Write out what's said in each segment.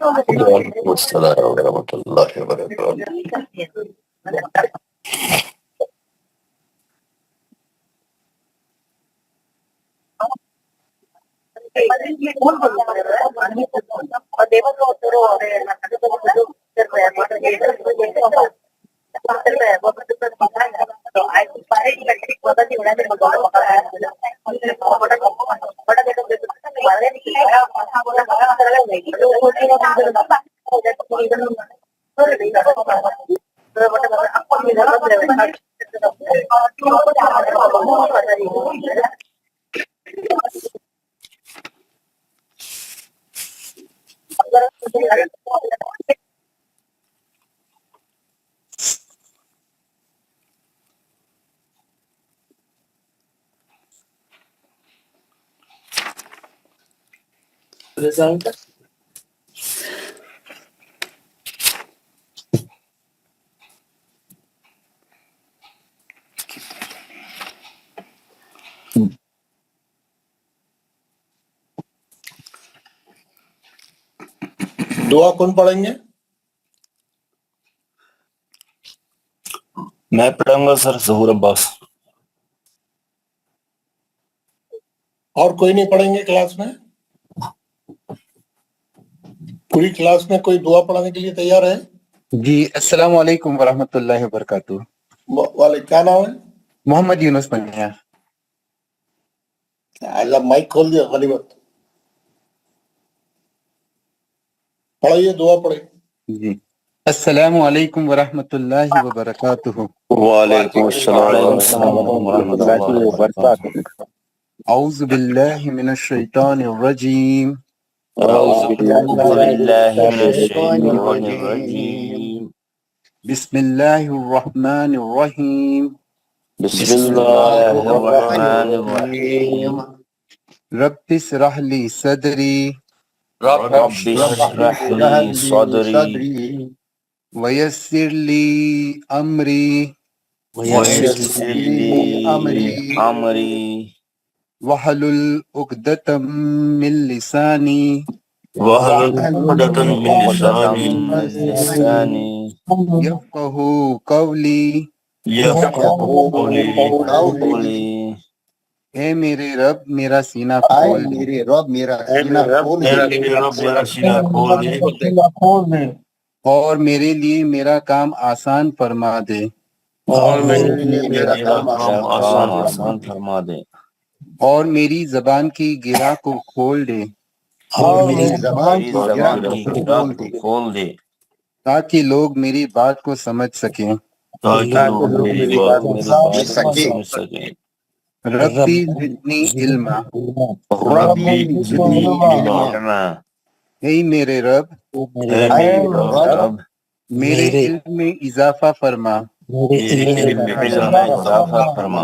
وعلیکم السلام ورحمۃ اللہ وبرکاتہ. دعا کون پڑھیں گے؟ میں پڑھوں گا سر، ظہور عباس. اور کوئی نہیں پڑھیں گے کلاس میں؟ پوری کلاس میں کوئی دعا پڑھانے کے لیے تیار ہے؟ جی السلام علیکم ورحمۃ اللہ وبرکاتہ. والے کیا نام ہے؟ محمد یونس پنیا. اللہ مائک کھول دیا غنیمت. پڑھائیے، دعا پڑھیں. جی السلام علیکم ورحمۃ اللہ وبرکاتہ. وعلیکم السلام ورحمۃ اللہ وبرکاتہ. اعوذ باللہ من الشیطان الرجیم. اعوذ باللہ من الشیطان الرجیم. بسم اللہ الرحمن الرحیم. بسم اللہ الرحمن الرحیم. رب اشرح لی صدری رب اشرح لی صدری ویسر لی امری ویسر لی امری واحلل عقدۃ من لسانی واحلل عقدۃ من لسانی یفقہوا قولی. یفقہوا قولی. اے میرے رب میرا سینہ کھول دے. میرے رب میرا سینہ کھول دے. اور میرے لیے میرا کام آسان فرما دے. اور میرا کام آسان فرما دے. اور میری زبان کی گرہ کو کھول دے اور میری زبان کی گرہ کو کھول دے. تاکہ لوگ میری بات کو سمجھ سکیں. تاکہ لوگ میری بات کو سمجھ سکیں. ربی زدنی علما. ربی زدنی علما. اے میرے رب اے میرے رب میرے علم میں اضافہ فرما. اضافہ فرما.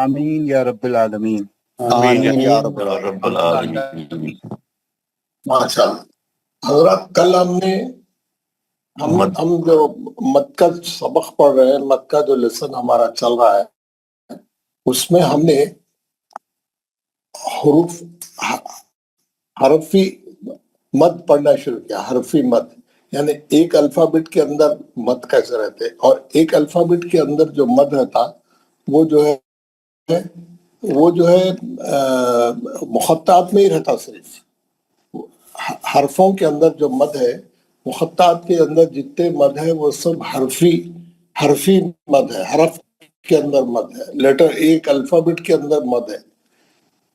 آمین یا رب العالمین. آمین یا رب العالمین. ماشاءاللہ. حضرات کل ہم جو مد کا سبق پڑھ رہے ہیں، مد کا جو لیسن ہمارا چل رہا ہے، اس میں ہم نے حرفی مد پڑھنا شروع کیا. حرفی مد یعنی ایک الفابیٹ کے اندر مد کیسے رہتے، اور ایک الفابیٹ کے اندر جو مد رہتا وہ جو ہے مخططات میں ہی رہتا. صرف حرفوں کے اندر جو مد ہے، مخططات کے اندر جتنے مد ہے وہ سب حرفی مد ہے. حرف کے اندر مد ہے، لیٹر ایک الفابیٹ کے اندر مد ہے.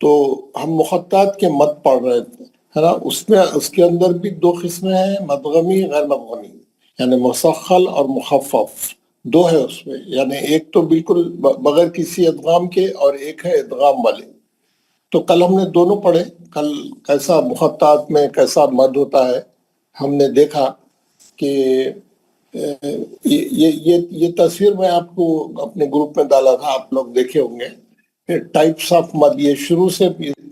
تو ہم مخططات کے مد پڑھ رہے تھے، ہے نا. اس کے اندر بھی دو قسمیں ہیں، مدغمی غیر مدغمی، یعنی مسخل اور مخفف. دو ہے اس میں، یعنی ایک تو بالکل بغیر کسی ادغام کے، اور ایک ہے ادغام والے. تو کل ہم نے دونوں پڑھے. کل کیسا مخططات میں کیسا مد ہوتا ہے ہم نے دیکھا. کہ یہ تصویر میں آپ کو اپنے گروپ میں ڈالا تھا، آپ لوگ دیکھے ہوں گے. ٹائپس آف مد، یہ شروع سے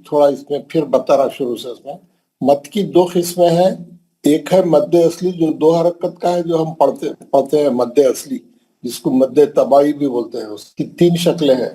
تھوڑا اس میں پھر بتا رہا. شروع سے اس میں مد کی دو قسمیں ہیں. ایک ہے مد اصلی جو دو حرکت کا ہے، جو ہم پڑھتے ہیں مد اصلی، جس کو مد طباعی بھی بولتے ہیں. اس کی تین شکلیں ہیں.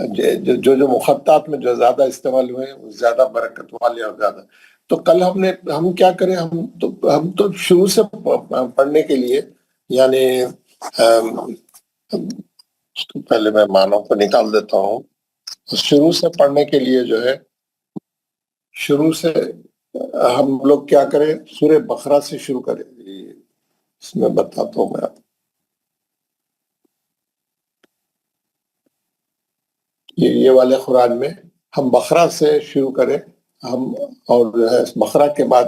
جو مخططات میں جو زیادہ استعمال ہوئے ہیں وہ زیادہ برکت والے اور زیادہ. تو کل ہم کیا کریں، ہم تو شروع سے پڑھنے کے لیے یعنی پہلے میں معنوں کو نکال دیتا ہوں. شروع سے پڑھنے کے لیے جو ہے شروع سے ہم لوگ کیا کریں، سورہ بقرہ سے شروع کریں. اس میں بتاتا ہوں میں آپ یہ والے قرآن میں ہم بقرہ سے شروع کریں ہم، اور جو ہے بقرہ کے بعد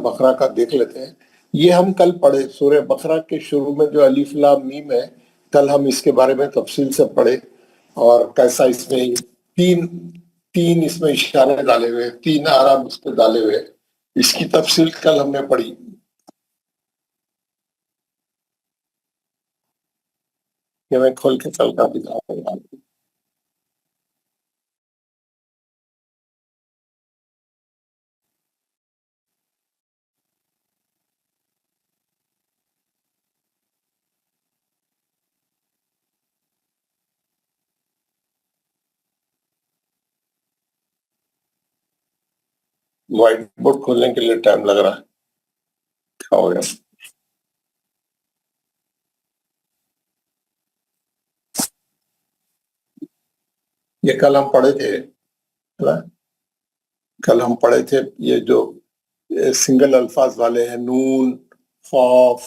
بقرہ کا دیکھ لیتے ہیں. یہ ہم کل پڑھے سورہ بقرہ کے شروع میں جو الف لام میم ہے، کل ہم اس کے بارے میں تفصیل سے پڑھے اور کیسا اس میں تین اس میں اشارے ڈالے ہوئے، 3 اعراب اس پہ ڈالے ہوئے، اس کی تفصیل کل ہم نے پڑھی. یہ میں کھول کے کل کا دکھاؤں گا. وائٹ بورڈ کھولنے کے لیے ٹائم لگ رہا ہے. کیا ہو گیا؟ یہ کل ہم پڑھے تھے، کل ہم پڑھے تھے یہ جو سنگل الفاظ والے ہیں، نون، خوف،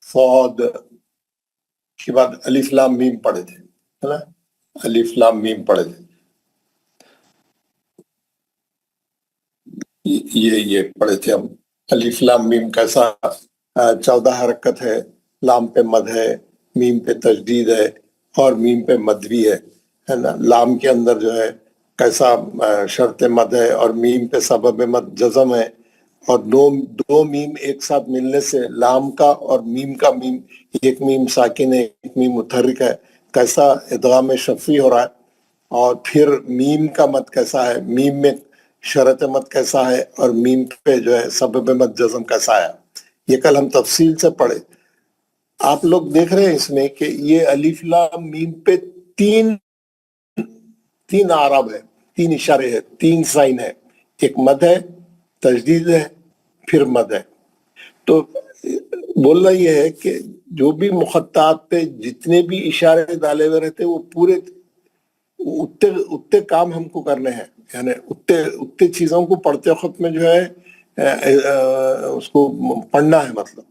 صاد کے بعد الف لام میم پڑھے تھے، ہے نا؟ الف لام میم پڑھے تھے. یہ پڑھے تھے ہم. الف لام میم کیسا 14 حرکت ہے، لام پہ مد ہے، میم پہ تشدید ہے اور میم پہ مد بھی ہے نا. لام کے اندر جو ہے کیسا شرط مد ہے اور میم پہ سبب مد جزم ہے، اور دو میم ایک ساتھ ملنے سے لام کا اور میم کا میم، ایک میم ساکن ہے ایک میم متحرک ہے، کیسا ادغام شفوی ہو رہا ہے. اور پھر میم کا مد کیسا ہے، میم میں شرط مد کیسا ہے اور میم پہ جو ہے سبب مد جزم کیسا ہے. یہ کل ہم تفصیل سے پڑھے. آپ لوگ دیکھ رہے ہیں اس میں کہ یہ الف لام میم پہ تین اعراب ہے، 3 اشارے ہیں، 3 سائن ہے. ایک مد ہے، تجدید ہے، پھر مد ہے. تو بولنا یہ ہے کہ جو بھی مخططات پہ جتنے بھی اشارے ڈالے ہوئے رہتے وہ پورے اتنے کام ہم کو کرنے ہیں، یعنی اتنے چیزوں کو پڑھتے وقت میں جو ہے اس کو پڑھنا ہے. مطلب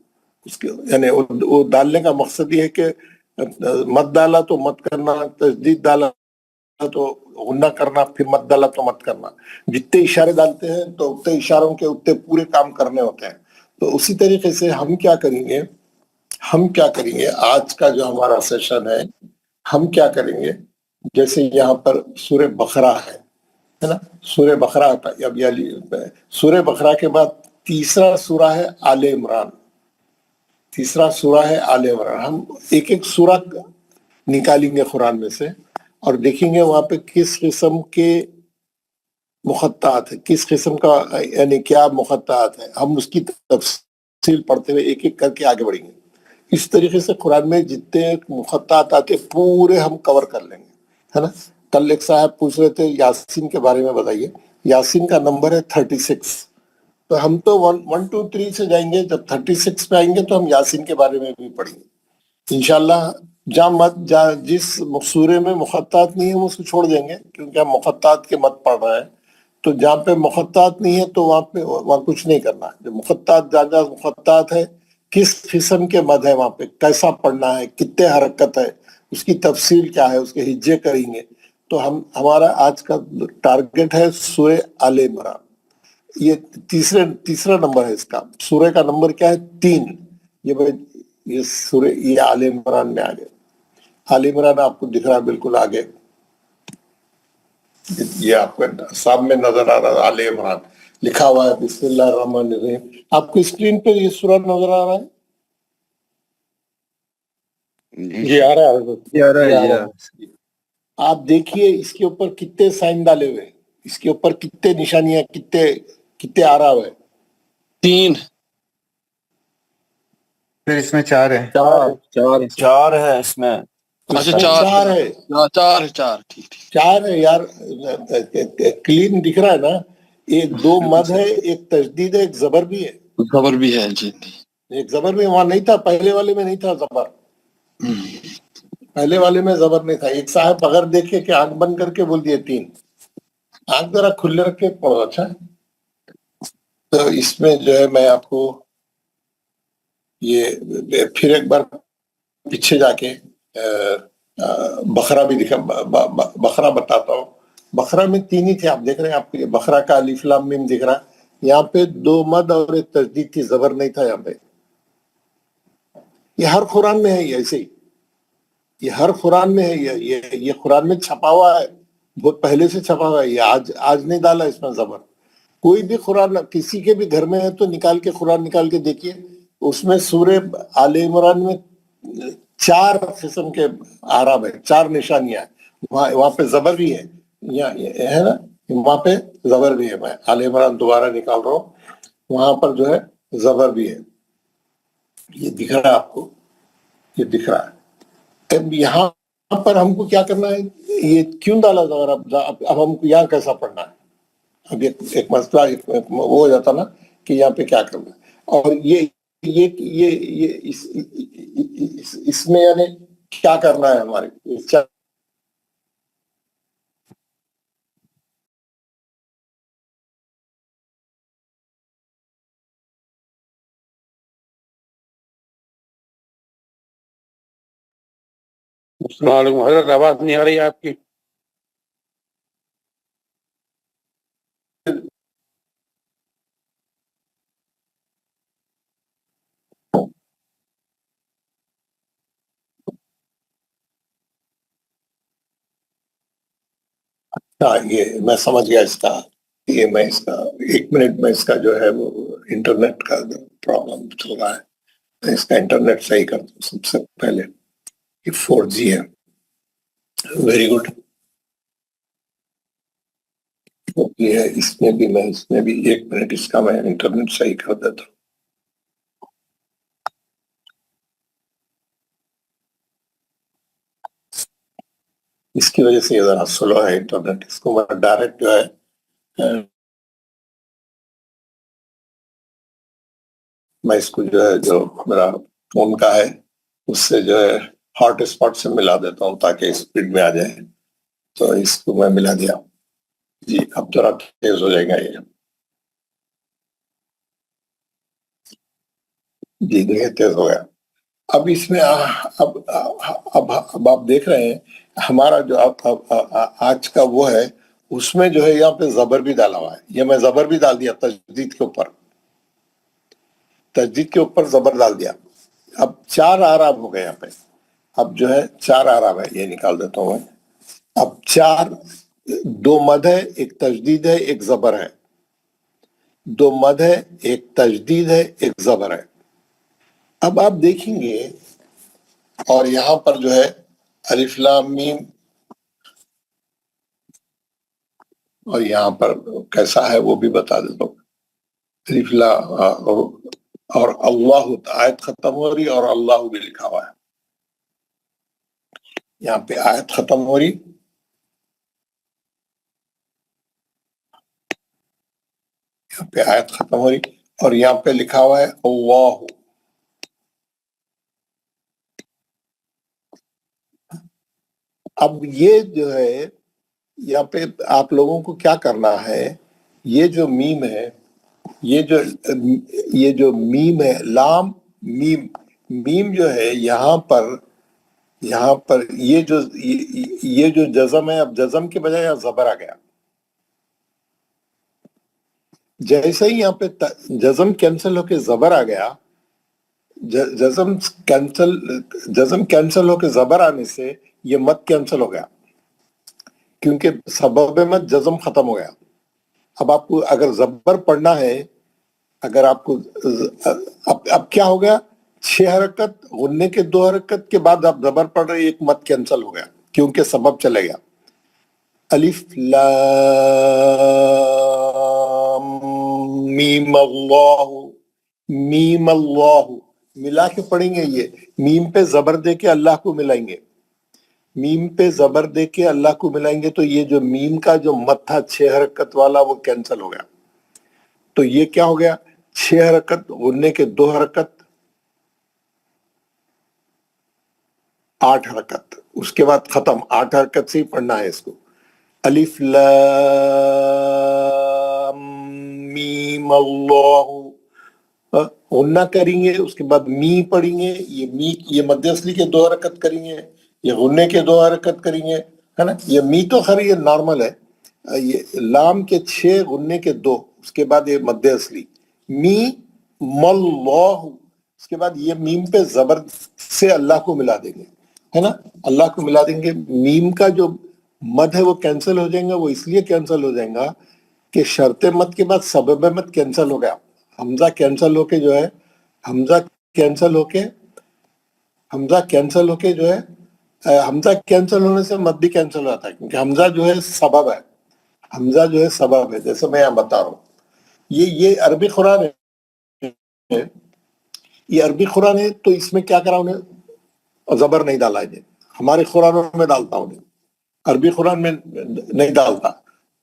اس کے یعنی وہ ڈالنے کا مقصد یہ ہے کہ مت ڈالا تو مت کرنا، تجدید ڈالا تو غنہ کرنا، پھر مت ڈالا تو مت کرنا. جتنے اشارے ڈالتے ہیں تو اتنے اشاروں کے اتنے پورے کام کرنے ہوتے ہیں. تو اسی طریقے سے ہم کیا کریں گے آج کا جو ہمارا سیشن ہے، ہم کیا کریں گے، جیسے یہاں پر سورہ بقرہ ہے نا. سورہ بقرہ اب سورہ بقرہ کے بعد تیسرا سورہ ہے آل عمران. ہم ایک سورہ نکالیں گے قرآن میں سے اور دیکھیں گے وہاں پہ کس قسم کے مخططات ہے، کس قسم کا یعنی کیا مخططات ہے. ہم اس کی تفصیل پڑھتے ہوئے ایک ایک کر کے آگے بڑھیں گے. اس طریقے سے قرآن میں جتنے مخططات آتے پورے ہم کور کر لیں گے، ہے نا. کل ایک صاحب پوچھ رہے تھے یاسین کے بارے میں بتائیے. یاسین کا نمبر ہے 36. تو ہم تو 1 2 3 سے جائیں گے، جب 36 پہ آئیں گے تو ہم یاسین کے بارے میں بھی پڑھیں گے انشاءاللہ. جس سورے میں مخططات نہیں ہے ہم اس کو چھوڑ دیں گے، کیونکہ ہم مخططات کے مت پڑھ رہے ہیں. تو جہاں پہ مخططات نہیں ہے تو وہاں کچھ نہیں کرنا. جو مخططات ہے، کس قسم کے مد ہے وہاں پہ، کیسا پڑھنا ہے، کتنے حرکت ہے، اس کی تفصیل کیا ہے، اس کے ہجے کریں گے. تو ہمارا آج کا ٹارگٹ ہے سورہ آل عمران. یہ تیسرا نمبر ہے اس کا. سورہ کا نمبر کیا ہے؟ 3. یہ سورہ یہ آل عمران میں آگے. آل عمران آپ کو دکھ رہا ہے بالکل آگے، یہ آپ کو سامنے نظر آ رہا ہے. آل عمران لکھا ہوا ہے بسم اللہ الرحمن الرحیم. آپ کو اسکرین پہ یہ سورہ نظر آ رہا ہے؟ جی آ رہا ہے. آپ دیکھیے اس کے اوپر کتنے سائن ڈالے ہوئے، اس کے اوپر کتنے نشانیاں، کتنے آراب ہے؟ 3. پھر اس میں 4 ہے. 4 ہے اس میں. اچھا چار ہے، چار ٹھیک چار ہے یار، کلین دکھ رہا ہے نا. ایک دو مد ہے، ایک تجدید ہے، ایک زبر بھی ہے. خبر بھی ہے جی. ایک زبر بھی وہاں نہیں تھا، پہلے والے میں نہیں تھا زبر. پہلے والے میں زبر نہیں تھا. ایک صاحب بغیر دیکھے کہ آنکھ بند کر کے بول دیے 3. آنکھ ذرا کھلے رکھ کے پڑھو. اچھا تو اس میں جو ہے میں آپ کو یہ پھر ایک بار پیچھے جا کے بقرہ بھی بقرہ بتاتا ہوں. بقرہ میں 3 ہی تھے، آپ دیکھ رہے ہیں. آپ کو بقرہ کا الف لام میم دکھ رہا ہے. یہاں پہ 2 مد اور ایک تجدید تھی، زبر نہیں تھا یہاں پہ. یہ ہر قرآن میں ہے، یہ ایسے ہی یہ ہر قرآن میں ہے. یہ قرآن میں چھپا ہوا ہے، بہت پہلے سے چھپا ہوا ہے. یہ آج نہیں ڈالا اس میں زبر. کوئی بھی قرآن کسی کے بھی گھر میں ہے تو نکال کے قرآن نکال کے دیکھیے. اس میں سورہ آل عمران میں 4 قسم کے اعراب ہے، 4 نشانیاں ہیں. وہاں پہ زبر بھی ہے، ہے نا. وہاں پہ زبر بھی ہے. میں آل عمران دوبارہ نکال رہا ہوں، وہاں پر جو ہے زبر بھی ہے. یہ دکھ رہا ہے آپ کو، یہ دکھ رہا ہے. اب یہاں پر ہم کو کیا کرنا ہے؟ یہ کیوں ڈالا زبر؟ اب ہم کو یہاں کیسا پڑھنا ہے؟ اب ایک مسئلہ وہ ہو جاتا نا کہ یہاں پہ کیا کرنا ہے. اور یہ اس میں یعنی کیا کرنا ہے ہمارے. السلام علیکم حضرت، آواز نہیں آ رہی ہے آپ کی. ہاں یہ میں سمجھ گیا اس کا. یہ میں اس کا 1 منٹ میں اس کا جو ہے وہ انٹرنیٹ کا پرابلم چل رہا ہے. میں اس کا انٹرنیٹ صحیح کر دوں سب سے پہلے. یہ 4G ہے. Very good. یہ ہے اس میں بھی 1 منٹ اس کا میں انٹرنیٹ صحیح کر دیتا ہوں. اس کی وجہ سے یہ ذرا سلو ہے انٹرنیٹ. اس کو میں ڈائریکٹ جو ہے میں اس کو جو ہے جو میرا فون کا ہے اس سے جو ہے ہاٹ اسپاٹ سے ملا دیتا ہوں تاکہ اسپیڈ میں آ جائے. تو اس کو میں ملا دیا. جی اب ذرا تیز ہو جائے گا یہ. جی دیکھیے تیز ہو گیا. اب اس میں اب آپ دیکھ رہے ہیں ہمارا جو آج کا وہ ہے اس میں جو ہے یہاں پہ زبر بھی ڈالا ہوا ہے. یہ میں زبر بھی ڈال دیا تجدید کے اوپر. تجدید کے اوپر زبر ڈال دیا. اب 4 اعراب ہو گئے یہاں پہ. اب جو ہے 4 اعراب ہے. یہ نکال دیتا ہوں میں. اب 2 مد ہے، ایک تجدید ہے، ایک زبر ہے. 2 مد ہے، ایک تجدید ہے، ایک زبر ہے. اب آپ دیکھیں گے اور یہاں پر جو ہے الف لام میم، اور یہاں پر کیسا ہے وہ بھی بتا دیتا ہوں. الف لام اور اللہ آیت ختم ہو رہی اور اللہ بھی لکھا ہوا ہے. یہاں پہ آیت ختم ہو رہی، یہاں پہ آیت ختم ہو رہی اور یہاں پہ لکھا ہوا ہے اللہ. اب یہ جو ہے یہاں پہ آپ لوگوں کو کیا کرنا ہے، یہ جو میم ہے، یہ جو میم ہے، لام میم، میم جو ہے یہاں پر یہ جو جزم ہے، اب جزم کے بجائے یہاں زبر آ گیا. جیسے ہی یہاں پہ جزم کینسل ہو کے زبر آ گیا، جزم کینسل ہو کے زبر آنے سے یہ مد کینسل ہو گیا، کیونکہ سبب مد جزم ختم ہو گیا. اب آپ کو اگر زبر پڑھنا ہے، اگر آپ کو اب کیا ہو گیا، 6 حرکت غننے کے 2 حرکت کے بعد آپ زبر پڑھ رہے، ایک مد کینسل ہو گیا کیونکہ سبب چلے گیا. الف لام میم اللہ، میم اللہ ملا کے پڑھیں گے. یہ میم پہ زبر دے کے اللہ کو ملائیں گے. میم پہ زبر دے کے اللہ کو ملائیں گے تو یہ جو میم کا جو مد تھا 6 حرکت والا وہ کینسل ہو گیا. تو یہ کیا ہو گیا؟ 6 حرکت غننے کے 2 حرکت 8 حرکت. اس کے بعد ختم. 8 حرکت سے ہی پڑھنا ہے اس کو. الف لام میم اللہ. غنہ کریں گے اس کے بعد می پڑھیں گے. یہ مد اصلی کے 2 حرکت کریں گے. یہ غننے کے 2 حرکت کریں گے ہے نا. یہ می تو خیر یہ نارمل ہے. یہ لام کے 6 غننے کے 2 اس کے بعد یہ مد اصلی می ماللہ. اس کے بعد یہ میم پہ زبر سے اللہ کو ملا دیں گے ہے نا. اللہ کو ملا دیں گے. میم کا جو مد ہے وہ کینسل ہو جائے گا. وہ اس لیے کینسل ہو جائے گا کہ شرط مد کے بعد سبب مد کینسل ہو گیا. حمزہ کینسل ہو کے جو ہے حمزہ کینسل ہو کے جو ہے حمزہ کینسل ہونے سے مد بھی کینسل ہو جاتا ہے کیونکہ حمزہ جو ہے سبب ہے. حمزہ جو ہے سبب ہے. جیسے میں یہاں بتا رہا ہوں یہ عربی قرآن ہے. یہ عربی قرآن ہے تو اس میں کیا کرا انہیں زبر نہیں ڈالا ہے. ہمارے قرآنوں میں ڈالتا ہوں عربی قرآن میں نہیں ڈالتا.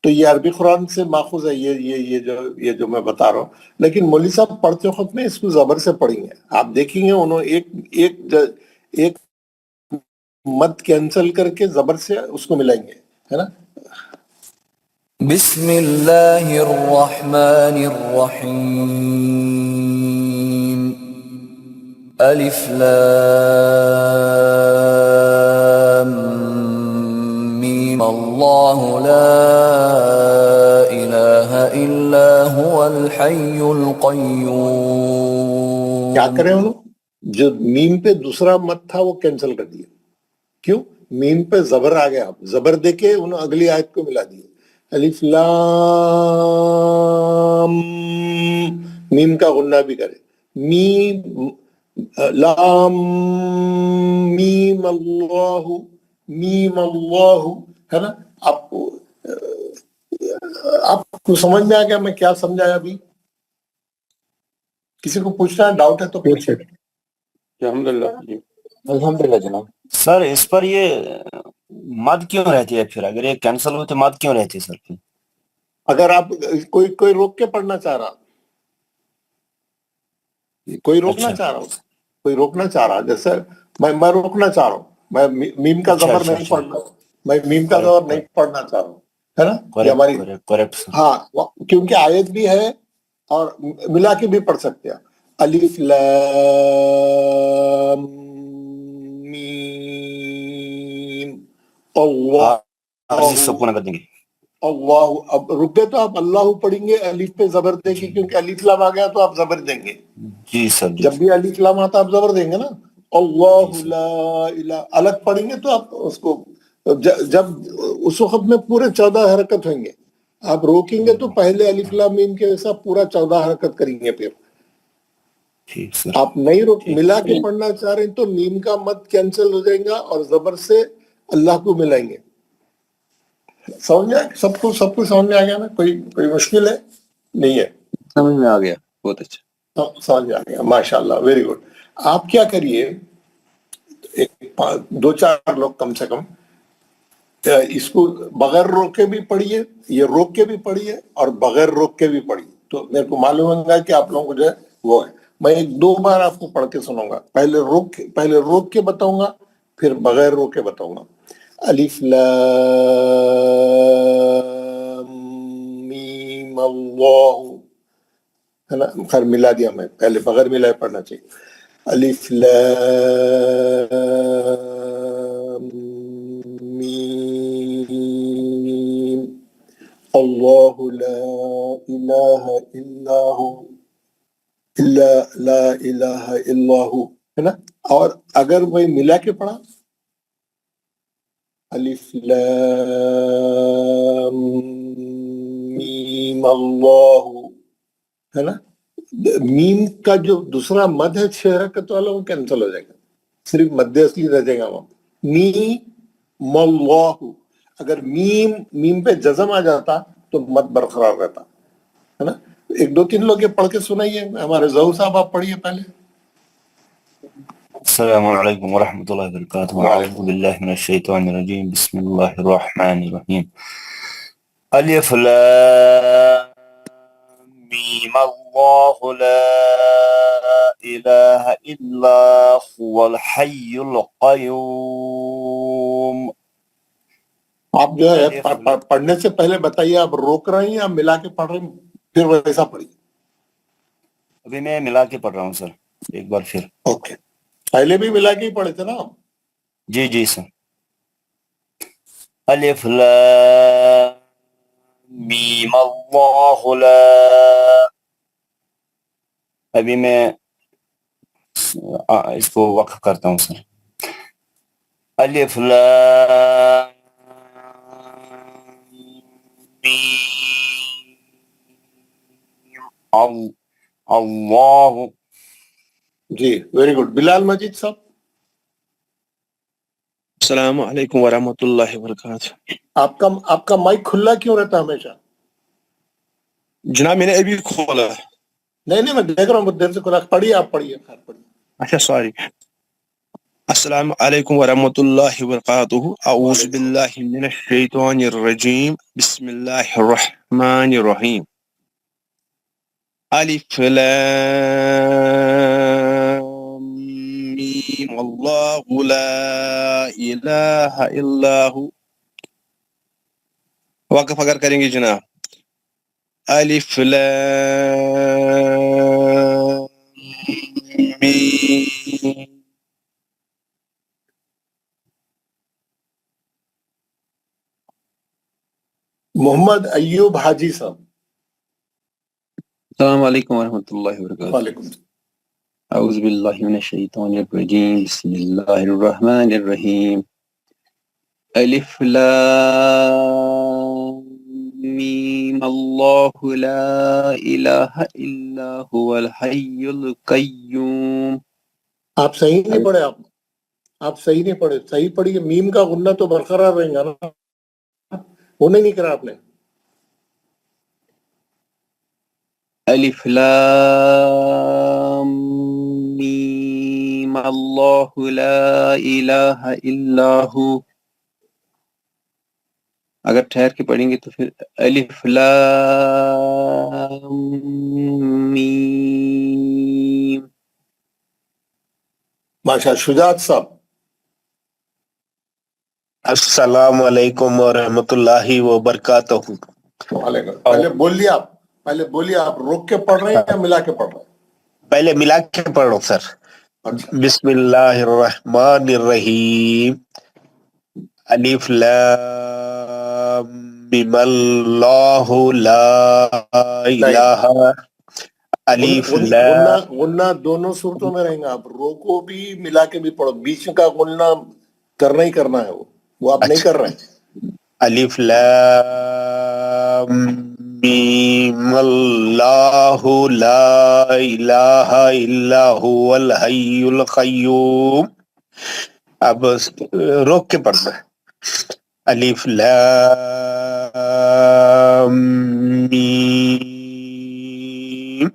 تو یہ عربی قرآن سے ماخوذ ہے یہ جو میں بتا رہا ہوں. لیکن مولوی صاحب پڑھتے وقت میں اس کو زبر سے پڑھیں گے. آپ دیکھیں گے انہوں ایک مد کینسل کر کے زبر سے اس کو ملائیں گے ہے نا. بسم اللہ الرحمن الرحیم الف لام میم اللہ لا الہ الا هو الحی القیوم. کیا کریں انہوں جو میم پہ دوسرا مد تھا وہ کینسل کر دیا. کیوں؟ میم پہ زبر آ گیا. زبر دے کے انہوں اگلی آیت کو ملا دیے. الف لام میم کا غنہ بھی کرے. میم لام میم اللہ ہے نا. آپ کو سمجھ میں آ گیا میں کیا سمجھایا ابھی؟ کسی کو پوچھنا ہے ڈاؤٹ ہے تو پوچھے. الحمدللہ. الحمدللہ جناب. سر اس پر یہ مد کیوں رہتی ہے پھر؟ اگر یہ کینسل ہوئی تو مد کیوں رہتی ہے سر؟ اگر آپ کوئی روک کے پڑھنا چاہ رہا کوئی روکنا چاہ رہا جیسے میں روکنا چاہ رہا ہوں. میں میم کا زبر نہیں پڑھنا. میں میم کا زبر نہیں پڑھنا چاہ رہا ہوں ہے نا. یہ ہماری ہاں کیونکہ آیت بھی ہے اور ملا کے بھی پڑھ سکتے ہیں. الف لام میم اللہ. اللہ. اب رکے تو آپ اللہ پڑھیں گے الف پہ زبر دیں گے کیونکہ الف لام آ گیا تو آپ زبر دیں گے. جی سر. جب بھی الف لام آتا آپ زبر دیں گے نا. اللہ لا الہ الگ پڑھیں گے تو آپ اس کو جب اس وقت میں پورے 14 حرکت ہوئیں گے. آپ روکیں گے تو پہلے الف لام میم کے جیسا پورا 14 حرکت کریں گے. پھر آپ نہیں ملا کے پڑھنا چاہ رہے ہیں تو میم کا مد کینسل ہو جائے گا اور زبر سے اللہ کو ملائیں گے. سمجھ میں سب کو سمجھ میں آ گیا نا. کوئی مشکل ہے نہیں ہے؟ سمجھ میں آ گیا. بہت اچھا. سمجھ میں آ گیا. ماشاء اللہ ویری گڈ. آپ کیا کریے 2-4 لوگ کم سے کم اس کو بغیر روک کے بھی پڑھیے. یہ روک کے بھی پڑھیے اور بغیر روک کے بھی پڑھیے. تو میرے کو معلوم ہوگا کہ آپ لوگوں کو جو ہے وہ ہے. میں 1-2 بار آپ کو پڑھ کے سنوں گا. پہلے روک کے بتاؤں گا پھر بغیر روک کے بتاؤں گا. الف لام میم اللہ ہے نا. خیر ملا دیا میں. پہلے بغیر ملائے پڑھنا چاہیے. الف لام میم اللہ لا الہ الا ہو لا الہ الا ہو ہے نا. اور اگر وہ ملا کے پڑھا الف لام میم اللہ ہے نا. میم کا جو دوسرا مد ہے 6 حرکت والا وہ کینسل ہو جائے گا. صرف مد اصلی رہ جائے گا. وہ میم اللہ. اگر میم پہ جزم آ جاتا تو مد برقرار رہتا ہے نا. 1-2-3 لوگ یہ پڑھ کے سنائیے. ہمارے ظہور صاحب آپ پڑھیے پہلے. السلام عليكم ورحمة الله وبركاته. أعوذ بالله من الشيطان الرجيم. بسم الله الرحمن الرحيم. ألف لام ميم الله لا إله إلا هو الحي القيوم. آپ جو ہے الف لام. پڑھنے سے پہلے بتائیے آپ روک رہے ہیں یا ملا کے پڑھ رہے ہیں؟ پھر ویسا پڑھیے. ابھی میں ملا کے پڑھ رہا ہوں سر ایک بار پھر. اوکے. پہلے بھی ملا کے ہی پڑھے تھے نا آپ؟ جی جی سر. الف لام میم اللہ لا. ابھی میں اس کو وقف کرتا ہوں سر. الف لام میم اللہ. جی ویری گڈ. بلال مجید صاحب. السلام علیکم ورحمۃ اللہ وبرکاتہ. آپ کا مائک کھلا کیوں رہتا ہے ہمیشہ؟ جناب میں نے ابھی کھولا. نہیں میں دیکھ رہا ہوں بہت دیر سے کھلا. پڑھیے آپ پڑھیے. خیر پڑھیے. اچھا سوری. السلام علیکم ورحمۃ اللہ وبرکاتہ. اعوذ باللہ من الشیطان الرجیم. بسم اللہ الرحمن الرحیم. الف لام میم اللہ لا الہ الا ہو. وقف اگر کریں گے جناب. الف لام میم. محمد ایوب حاجی صاحب. السلام علیکم ورحمۃ اللہ وبرکاتہ. وعلیکم السلام. اعوذ باللہ من الشیطان الرجیم. بسم اللہ الرحمن الرحیم. الف لام میم اللہ لا الہ الا هو الحی القیوم. آپ صحیح نہیں پڑھے. آپ صحیح نہیں پڑھے. صحیح پڑھیے. میم کا غنہ تو برقرار رہے گا نا. وہ نہیں کرا آپ نے. الف لام میم اللہ لا الہ الا ہو. اگر ٹھہر کے پڑھیں گے تو پھر الف لام میم. ماشاء. شجاعت صاحب. السلام علیکم ورحمۃ اللہ وبرکاتہ. وعلیکم. پہلے بولیے آپ. روک کے پڑھ رہے ہیں یا ملا کے پڑھ رہے ہیں؟ پہلے ملا کے پڑھو سر. اچھا. بسم اللہ الرحمن الرحیم. الف لام میم اللہ لا الہ. الف لام. غنہ دونوں صورتوں میں رہیں گا. آپ روکو بھی ملا کے بھی پڑھو. بیچ کا غنہ کرنا ہی کرنا ہے. وہ آپ نہیں کر رہے ہیں. الف لام میم اللہ لا الہ الا هو الحی القیوم. اب روک کے پڑھنا ہے. الف لام میم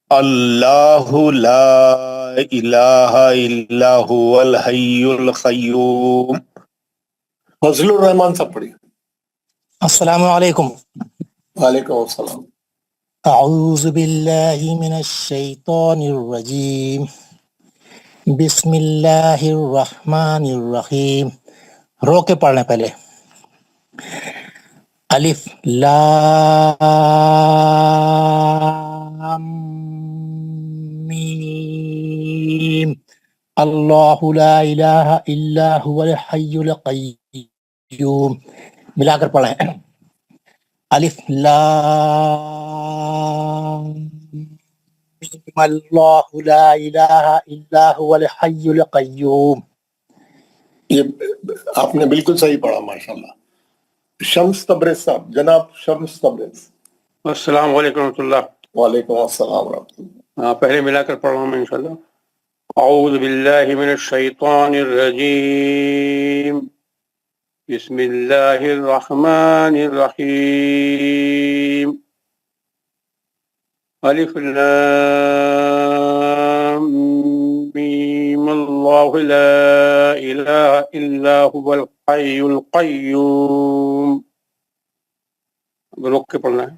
اللہ لا الہ الا هو الحی القیوم. فضل الرحمان صاحب پڑھیے. السلام علیکم. وعلیکم السلام. اعوذ باللہ من الشیطان الرجیم. بسم اللہ الرحمن الرحیم. رو کے پڑھنے پہلے. الف لام میم اللہ لا الہ الا هو الحی القیوم. ملا کر پڑھیں. الف لام میم اللہ لا الہ الا هو الحی القیوم. یہ آپ نے بالکل صحیح پڑھا ماشاءاللہ. شمس تبریز صاحب. جناب شمس تبریز. السلام علیکم ورحمۃ اللہ. وعلیکم السلام ورحمۃ اللہ. پہلے ملا کر پڑھ رہا ہوں میں انشاءاللہ. اعوذ باللہ من الشیطان الرجیم. بسم اللہ الرحمن الرحیم. الف لام میم الله لا إله إلا هو الحي القيوم. روک کے پڑھنا ہے.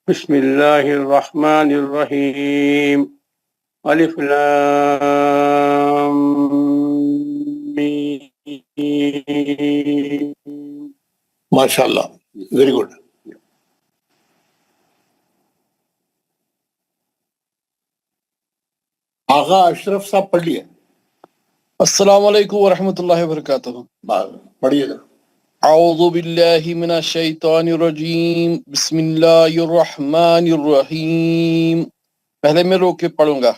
بسم اللہ الرحمن الرحیم. الف لام میم. ماشاءاللہ، ویری گڈ. آغا اشرف صاحب پڑھ لیے. السلام علیکم ورحمۃ اللہ وبرکاتہ. پڑھیے گا. اعوذ باللہ من الشیطان الرجیم. بسم اللہ الرحمن الرحیم. پہلے میں روک کے پڑھوں گا.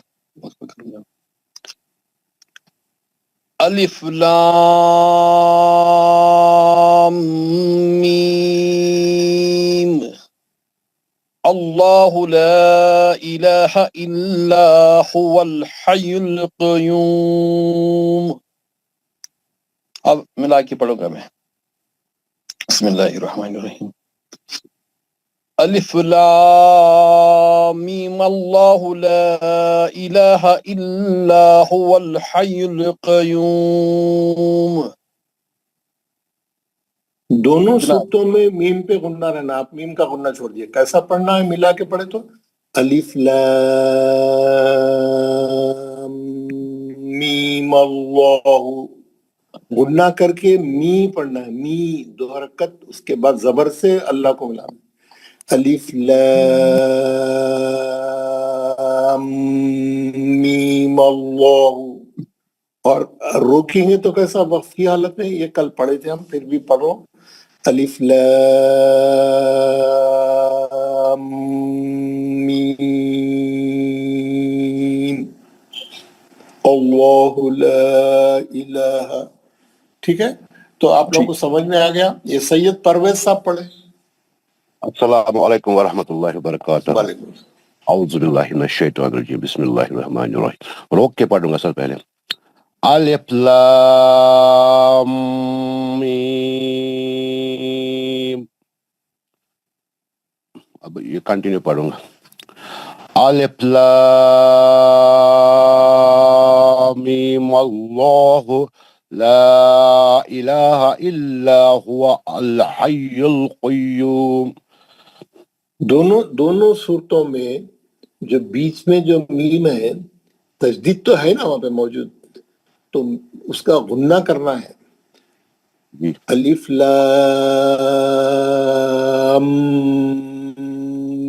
الف لام میم. اللہ لا الہ الا هو الحی القیوم. اب ملا کے پڑھوں گا میں. بسم اللہ الرحمن الرحیم. الف لام میم. اللہ لا الہ الا هو الحی القیوم. دونوں صورتوں میں میم پہ غنہ رہنا. آپ میم کا غنہ چھوڑ دیے. کیسا پڑھنا ہے ملا کے پڑھے تو؟ الف لام میم اللہ. غنہ کر کے می پڑھنا ہے. می 2 حرکت، اس کے بعد زبر سے اللہ کو ملانا. الف لام میم اللہ. اور روکیں گے تو کیسا؟ وقف کی حالت میں. یہ کل پڑھے تھے ہم، پھر بھی پڑھو. الف لام میم اللہ لا الہ. ٹھیک ہے، تو آپ لوگوں کو سمجھ میں آ گیا. یہ سید پرویز صاحب پڑھے. السلام علیکم ورحمۃ اللہ وبرکاتہ. وعلیکم السلام. اعوذ باللہ من الشیطان الرجیم. بسم اللہ الرحمن الرحیم. روک کے پڑھوں گا سر پہلے. الف لام میم. اب یہ کنٹینیو پڑھوں گا. الف لام میم. اللہ لا الہ الا هو الحی القیوم. دونوں صورتوں میں جو بیچ میں جو میم ہے، تجدید تو ہے نا وہاں پہ موجود، تو اس کا غنہ کرنا ہے. الف لام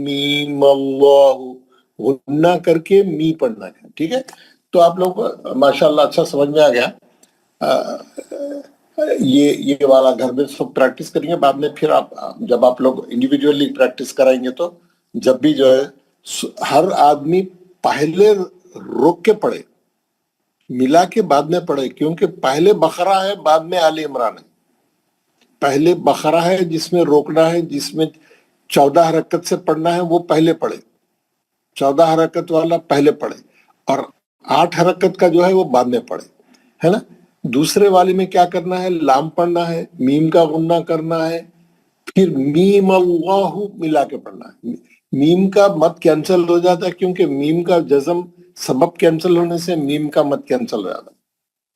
میم اللہ. غنہ کر کے می پڑھنا ہے. ٹھیک ہے، تو آپ لوگ ماشاءاللہ اچھا سمجھ میں آ گیا. یہ والا گھر میں سب پریکٹس کریں گے. بعد میں پھر آپ جب آپ لوگ انڈیویجولی پریکٹس کرائیں گے تو جب بھی جو ہے ہر آدمی پہلے روک کے پڑھے، ملا کے بعد میں پڑھے. کیونکہ پہلے بقرہ ہے، بعد میں آل عمران ہے. پہلے بقرہ ہے جس میں روکنا ہے، جس میں 14 حرکت سے پڑھنا ہے، وہ پہلے پڑھے. 14 حرکت والا پہلے پڑھے، اور 8 حرکت کا جو ہے وہ بعد میں پڑھے، ہے نا. دوسرے والے میں کیا کرنا ہے؟ لام پڑھنا ہے، میم کا غنہ کرنا ہے، پھر میم اللہ ملا کے پڑھنا ہے. میم کا مد کینسل ہو جاتا ہے، کیونکہ میم کا جزم سبب کینسل ہونے سے میم کا مد کینسل ہو جاتا ہے.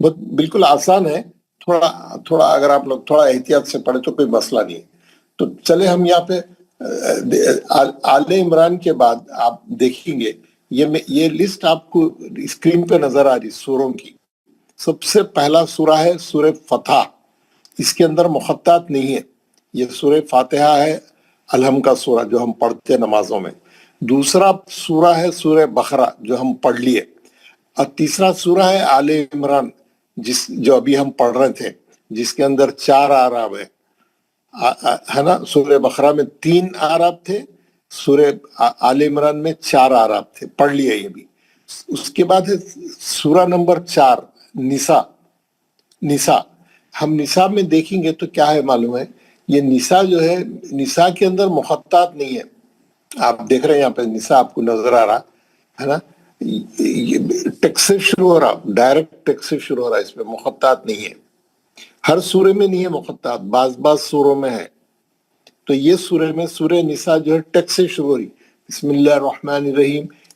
بہت بالکل آسان ہے. تھوڑا اگر آپ لوگ تھوڑا احتیاط سے پڑھے تو کوئی مسئلہ نہیں ہے. تو چلے ہم یہاں پہ آل عمران کے بعد آپ دیکھیں گے یہ لسٹ آپ کو اسکرین پہ نظر آ رہی سوروں کی. سب سے پہلا سورہ ہے سورہ فتح. اس کے اندر مخططات نہیں ہے. یہ سورہ فاتحہ ہے، الحم کا سورہ جو ہم پڑھتے ہیں نمازوں میں. دوسرا سورہ ہے سورہ بقرہ جو ہم پڑھ لیے، اور تیسرا سورہ ہے آل عمران جو ابھی ہم پڑھ رہے تھے، جس کے اندر 4 اعراب ہے نا. سورہ بقرہ میں 3 اعراب تھے، سورہ آل عمران میں 4 اعراب تھے. پڑھ لیے یہ بھی. اس کے بعد ہے سورہ نمبر 4 نساء. ہم نساء میں دیکھیں گے تو کیا ہے معلوم ہے. یہ نساء جو ہے، نساء کے اندر مخططات نہیں ہے. آپ دیکھ رہے ہیں یہاں پہ نساء آپ کو نظر آ رہا ہے نا. ٹیکس شروع ہو رہا، ڈائریکٹ ٹیکس شروع ہو رہا ہے. اس میں مخططات نہیں ہے. ہر سورے میں نہیں ہے مخططات، بعض سوروں میں ہے. تو یہ سورے میں سورہ نساء جو ہے ٹیکس سے شروع ہو رہی. بسم اللہ الرحمن الرحیم.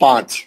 5,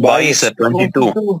22 22।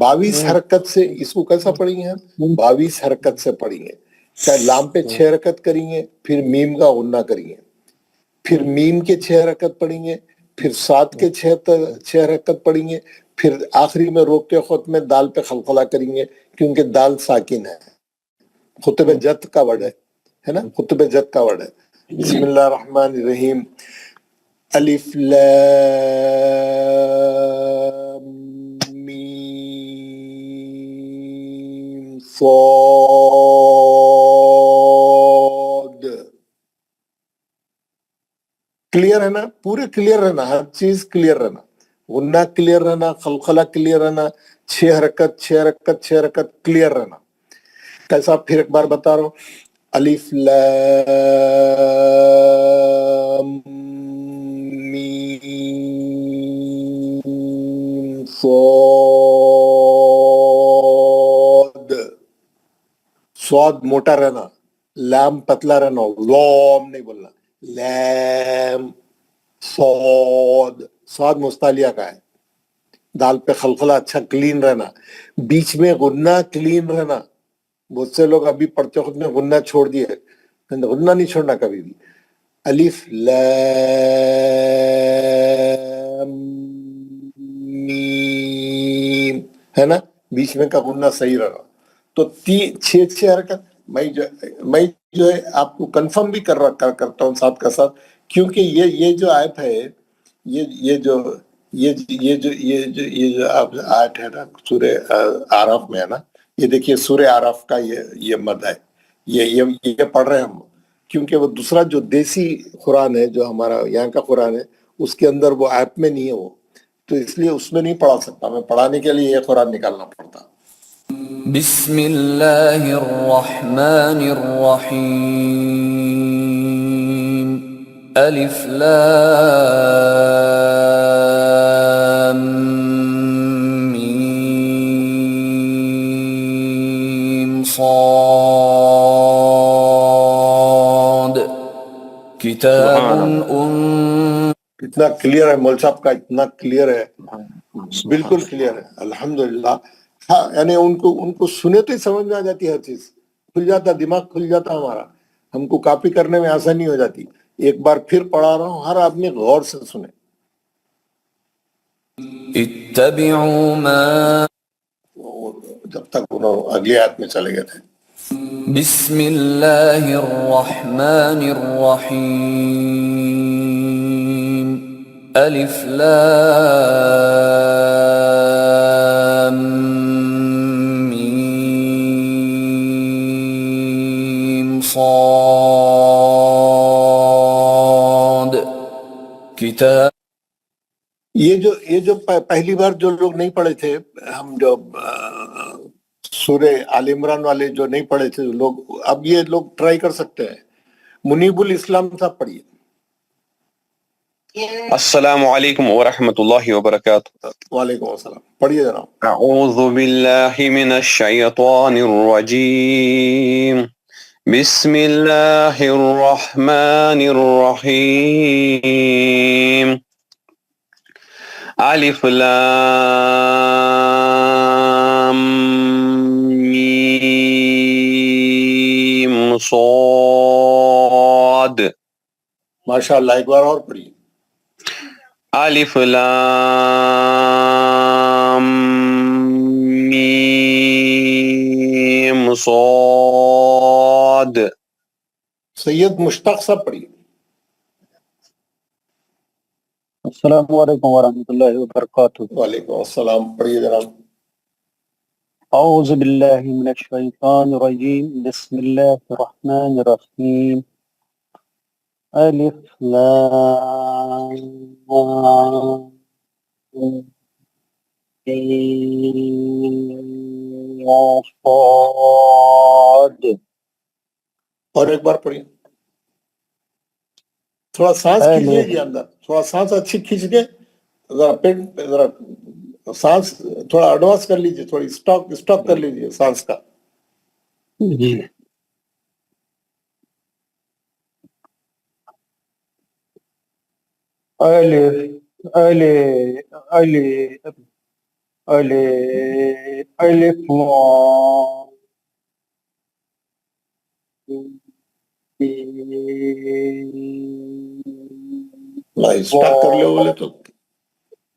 22 حرکت سے اس کو کیسا پڑھیں گے ہم؟ 22 حرکت سے پڑھیں گے. چاہے لام پہ 6 حرکت کریں گے، پھر میم کا غنہ کریں گے، پھر میم کے 6 حرکت پڑھیں گے، پھر صاد کے 6 حرکت پڑھیں گے، پھر آخری میں روک کے خط میں دال پہ خلخلہ کریں گے کیونکہ دال ساکن ہے. خطب جد کا ورڈ ہے نا، خطب جد کا ورڈ ہے. بسم اللہ الرحمن الرحیم. الف لام میم صاد. کلیئر ہے نا؟ پورے کلیئر رہنا، ہر چیز کلیئر رہنا، غنہ کلیئر رہنا، خلخلہ کلیئر رہنا، 6 حرکت 6 حرکت 6 حرکت کلیئر رہنا. کیسا؟ پھر ایک بار بتا رہا ہوں. الف لام میم صاد. صاد موٹا رہنا، لام پتلا رہنا، لام نہیں بولنا، لام صاد. صاد مستعلیہ کا ہے. دال پہ خلخلہ اچھا کلین رہنا، بیچ میں غنہ کلین رہنا. بہت سے لوگ ابھی پڑھتے وقت میں غنہ چھوڑ دیے، غنہ نہیں چھوڑنا کبھی بھی. الف لام میم ہے نا، بیچ میں کا غنہ صحیح رہنا. تو 6 حرکت میں جو ہے آپ کو کنفرم بھی کرتا ہوں ساتھ کا ساتھ، کیونکہ یہ جو آیت ہے، یہ جو آیت ہے نا سورہ آراف میں ہے نا، یہ دیکھیے سورہ آراف کا یہ مد ہے، یہ پڑھ رہے ہیں ہم، کیونکہ وہ دوسرا جو دیسی قرآن ہے جو ہمارا یہاں کا قرآن ہے اس کے اندر وہ ایپ میں نہیں ہے وہ، تو اس لیے اس میں نہیں پڑھا سکتا میں. پڑھانے کے لیے یہ قرآن نکالنا پڑتا. بسم اللہ الرحمن الرحیم. الف لام میم صاد. کتاب اتنا کلیئر ہے مول صاحب کا، اتنا کلیئر ہے، بالکل کلیئر ہے الحمدللہ. ہاں یعنی ان کو سنے تو ہی سمجھ میں آ جاتی ہے، ہر چیز کھل جاتا، دماغ کھل جاتا ہمارا، ہم کو کاپی کرنے میں آسانی ہو جاتی. ایک بار پھر پڑھا رہا ہوں، ہر آدمی غور سے سنے. اتبعوا ما جب تک انہوں اگلی آیت میں چلے گئے تھے. بسم اللہ الرحمن الرحیم. الف لام میم صاد. کتاب. یہ جو پہلی بار جو لوگ نہیں پڑھے تھے، ہم جو سورہ آل عمران والے جو نہیں پڑھے تھے لوگ، اب یہ لوگ ٹرائی کر سکتے ہیں. منیب الاسلام صاحب پڑھیے. السلام علیکم ورحمۃ اللہ وبرکاتہ. وعلیکم السلام. پڑھیے جناب. اعوذ باللہ من الشیطان الرجیم. بسم اللہ الرحمن الرحیم. الف لام میم صاد. ماشاء اللہ. ایک بار اور پڑھیے. الف لام میم صاد. سید مشتاق صاحب پڑھیے. السلام علیکم ورحمۃ اللہ وبرکاتہ. وعلیکم السلام. پڑھیے جناب. اعوذ باللہ من الشیطان الرجیم. بسم اللہ الرحمن الرحیم. الف لام میم صاد. اور ایک بار پڑھیے. تھوڑا سانس کھیچیے جی اندر، تھوڑا سانس اچھی کھینچ کے ذرا پیٹ ذرا سانس تھوڑا ایڈوانس کر لیجیے، تھوڑی اسٹاپ کر لیجیے سانس کا. جی. ألف اسٹارٹ کر لے بولے تو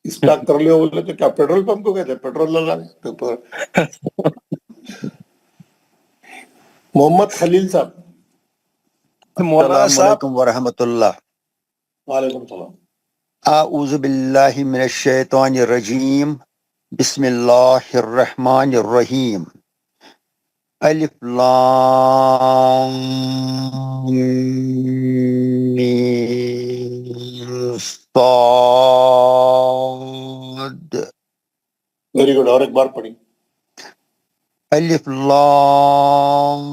اسٹارٹ کر لے بولے تو کیا پیٹرول پمپ کو کہتے ہیں پیٹرول ڈلانے تو محمد خلیل صاحب مولانا السلام صاحب علیکم ورحمۃ اللہ. وعلیکم السلام. اعوذ باللہ من الشیطان الرجیم. بسم اللہ الرحمن الرحیم. الف لام میم صاد. Very good. اور ایک بار پڑھی. الف لام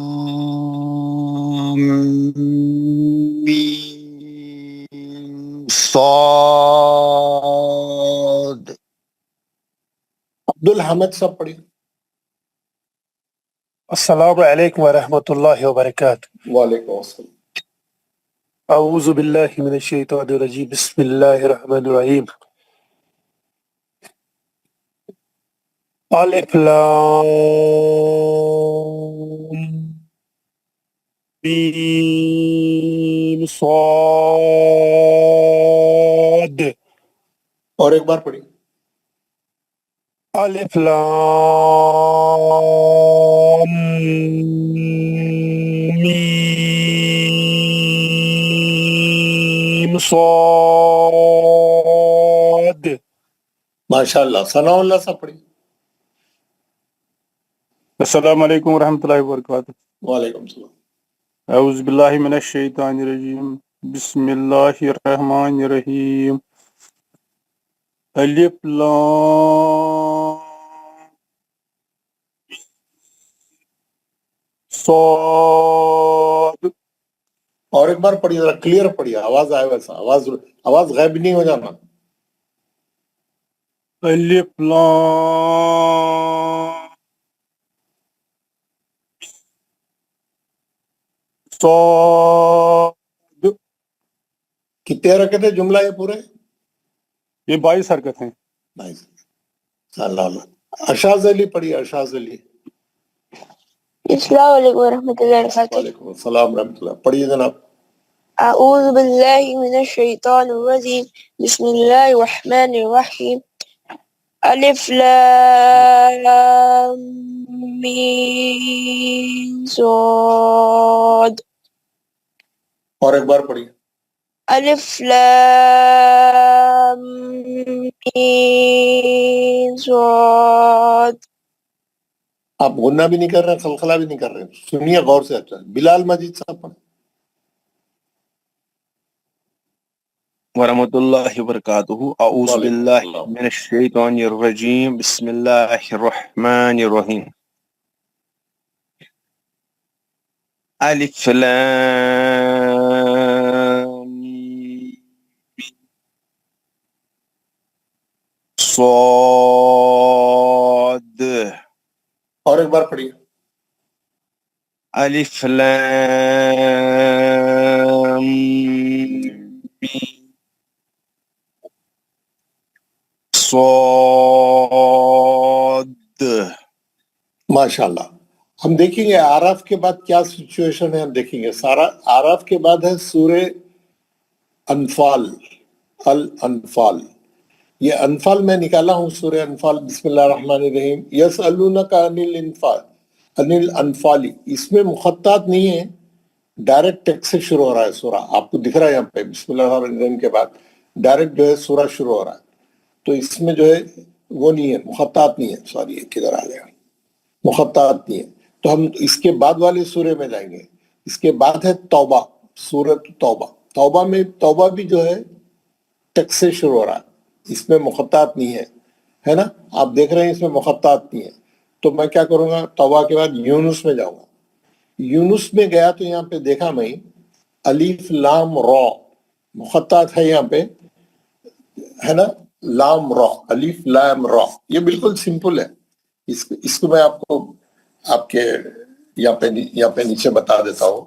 میم صاد. عبد الحمد صاحب پڑھی. السلام علیکم ورحمۃ اللہ وبرکاتہ. وعلیکم السلام. اعوذ باللہ من الشیطان الرجیم. بسم اللہ الرحمن الرحیم. الف لام میم صاد. اور ایک بار پڑھی. الف لام میم صاد. ماشاء اللہ. ثناء اللہ صاحب پڑھی. السلام علیکم ورحمۃ اللہ وبرکاتہ. وعلیکم السلام. اعوذ باللہ من الشیطان الرجیم. بسم اللہ الرحمن الرحیم. الف لام صاد. اور ایک بار پڑھی. ذرا کلیئر پڑھی. آواز آئے ویسا. آواز غائب نہیں ہو جانا. الف لام صاد. کتنے رکعت ہے جملہ یہ پورے؟ یہ 22 حرکت ہیں. اللہ اللہ. اشاز علی پڑھی. اشاز علی. السلام علیکم ورحمۃ اللہ وبرکاتہ. وعلیکم السلام ورحمۃ اللہ. پڑھیے جناب. اعوذ باللہ من الشیطان الرجیم. بسم اللہ الرحمن الرحیم. الف لام میم صاد. اور ایک بار پڑھی. الف لام میم صاد. آپ غنہ بھی نہیں کر رہے، خلخلہ بھی نہیں کر رہے. سنیے غور سے. اچھا بلال مجید صاحب پڑھ. ورحمۃ اللہ وبرکاتہ. اعوذ باللہ من الشیطان الرجیم. بسم اللہ الرحمن الرحیم. الف لام صاد. اور ایک بار پڑھیے. الف لام صاد. ماشاء اللہ. ہم دیکھیں گے آراف کے بعد کیا سچویشن ہے. ہم دیکھیں گے. سارا آراف کے بعد ہے سورہ انفال. الانفال. یہ انفال میں نکالا ہوں. سورہ انفال. بسم اللہ الرحمن الرحیم. یسألونک عن الانفال. اس میں مخططات نہیں ہے. ڈائریکٹ ٹیکسٹ سے شروع ہو رہا ہے سورہ. آپ کو دکھ رہا ہے یہاں پہ بسم اللہ الرحمن الرحیم کے بعد ڈائریکٹ جو ہے سورہ شروع ہو رہا ہے. تو اس میں جو ہے وہ نہیں ہے، مخططات نہیں ہے. سوری کدھر آ گیا. مخططات نہیں ہے. تو ہم اس کے بعد والے سورے میں جائیں گے. اس کے بعد ہے توبہ. سورۃ توبہ. توبہ میں توبہ بھی جو ہے ٹیکسٹ سے شروع ہو رہا ہے. اس میں مخططات نہیں ہے نا. آپ دیکھ رہے ہیں اس میں مخططات نہیں ہے. تو میں کیا کروں گا، توبہ کے بعد یونس میں جاؤں گا. یونس میں گیا تو یہاں پہ دیکھا میں الف لام را مخططات ہے یہاں پہ، ہے نا. لام را، الف لام را. یہ بالکل سمپل ہے. اس کو میں آپ کو آپ کے یہاں پہ نیچے بتا دیتا ہوں.